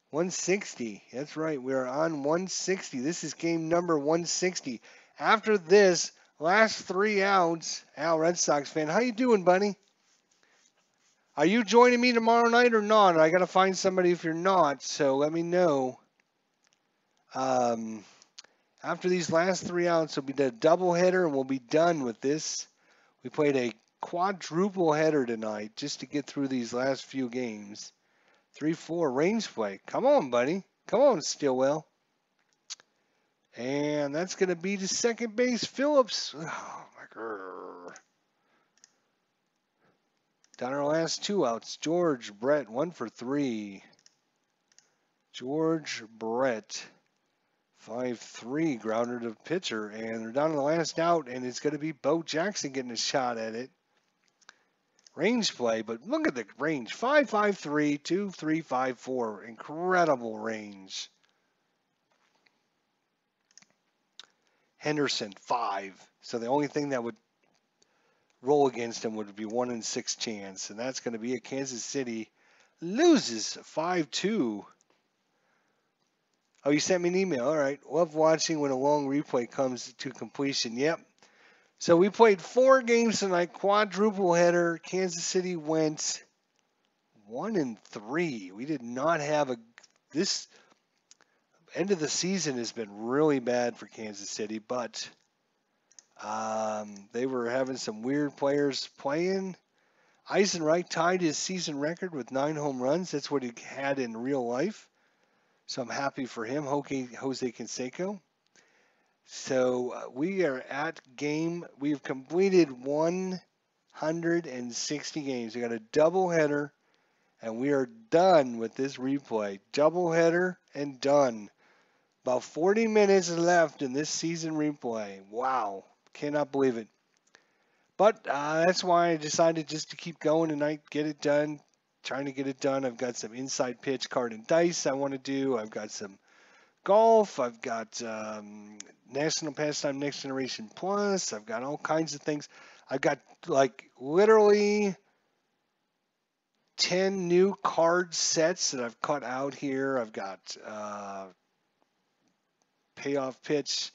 160. That's right. We are on 160. This is game number 160. After this, last 3 outs, Al, Red Sox fan, how you doing, buddy? Are you joining me tomorrow night or not? I got to find somebody if you're not, so let me know. After these last 3 outs, it'll be the doubleheader, and we'll be done with this. We played a quadruple header tonight just to get through these last few games. 3-4 range play. Come on, buddy. Come on, Stillwell. And that's going to be to second base, Phillips. Oh, my God. Down our last 2 outs. George Brett, 1 for 3. George Brett, 5-3 grounded to pitcher, and they're down to the last out, and it's going to be Bo Jackson getting a shot at it. Range play, but look at the range. 5.53, 2.354. Incredible range. Henderson, 5. So the only thing that would roll against him would be 1 in 6 chance, and that's going to be a Kansas City loses 5-2. Oh, you sent me an email. All right. Love watching when a long replay comes to completion. Yep. So we played 4 games tonight, quadruple header. Kansas City went 1-3. We did not have this end of the season has been really bad for Kansas City, but they were having some weird players playing. Eisenreich tied his season record with 9 home runs. That's what he had in real life. So I'm happy for him, Jose Canseco. So we are at we've completed 160 games. We got a doubleheader, and we are done with this replay. Doubleheader and done. About 40 minutes left in this season replay. Wow. Cannot believe it. But that's why I decided just to keep going tonight, get it done. Trying to get it done. I've got some inside pitch, card, and dice I want to do. I've got some golf. I've got National Pastime Next Generation Plus. I've got all kinds of things. I've got like literally 10 new card sets that I've cut out here. I've got payoff pitch.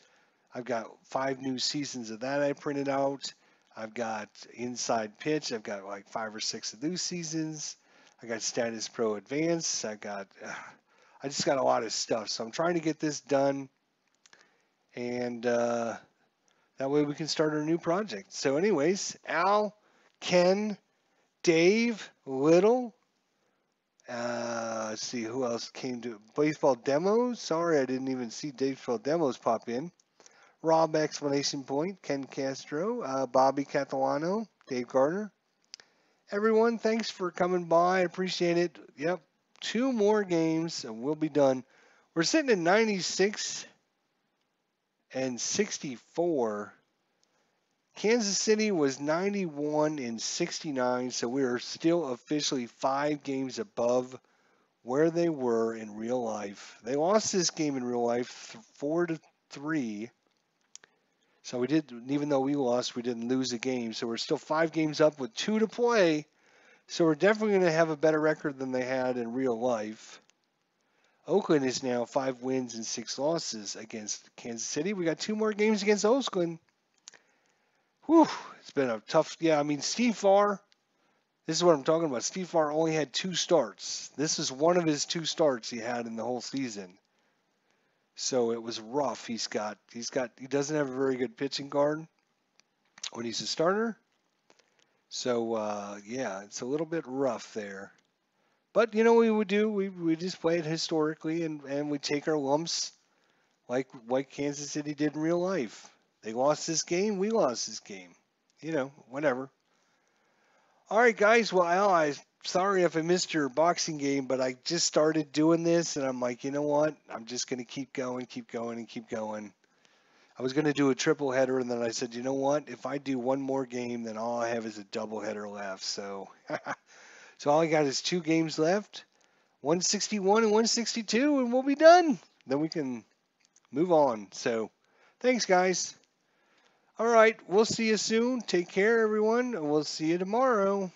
I've got 5 new seasons of that I printed out. I've got inside pitch. I've got like 5 or 6 of those seasons. I got Status Pro Advance. I just got a lot of stuff. So I'm trying to get this done. And that way we can start our new project. So anyways, Al, Ken, Dave, Little. Let's see who else came to baseball demos. Sorry, I didn't even see baseball demos pop in. Rob Explanation Point, Ken Castro, Bobby Catalano, Dave Gardner. Everyone, thanks for coming by. I appreciate it. Yep, 2 more games and we'll be done. We're sitting at 96 and 64. Kansas City was 91 and 69, so we are still officially 5 games above where they were in real life. They lost this game in real life 4-3. So we did, even though we lost, we didn't lose a game. So we're still 5 games up with 2 to play. So we're definitely going to have a better record than they had in real life. Oakland is now 5 wins and 6 losses against Kansas City. We got 2 more games against Oakland. Whew, it's been a tough, yeah, I mean, Steve Farr, this is what I'm talking about. Steve Farr only had 2 starts. This is one of his 2 starts he had in the whole season. So it was rough. He doesn't have a very good pitching guard when he's a starter. So, yeah, it's a little bit rough there. But, you know what we would do? We just play it historically, and we take our lumps like Kansas City did in real life. They lost this game. We lost this game. You know, whatever. All right, guys. Well, Al, I'm sorry if I missed your boxing game, but I just started doing this, and I'm like, you know what? I'm just going to keep going, and keep going. I was going to do a triple header, and then I said, you know what? If I do one more game, then all I have is a double header left. So, so all I got is 2 games left, 161 and 162, and we'll be done. Then we can move on. So, thanks, guys. All right, we'll see you soon. Take care, everyone, and we'll see you tomorrow.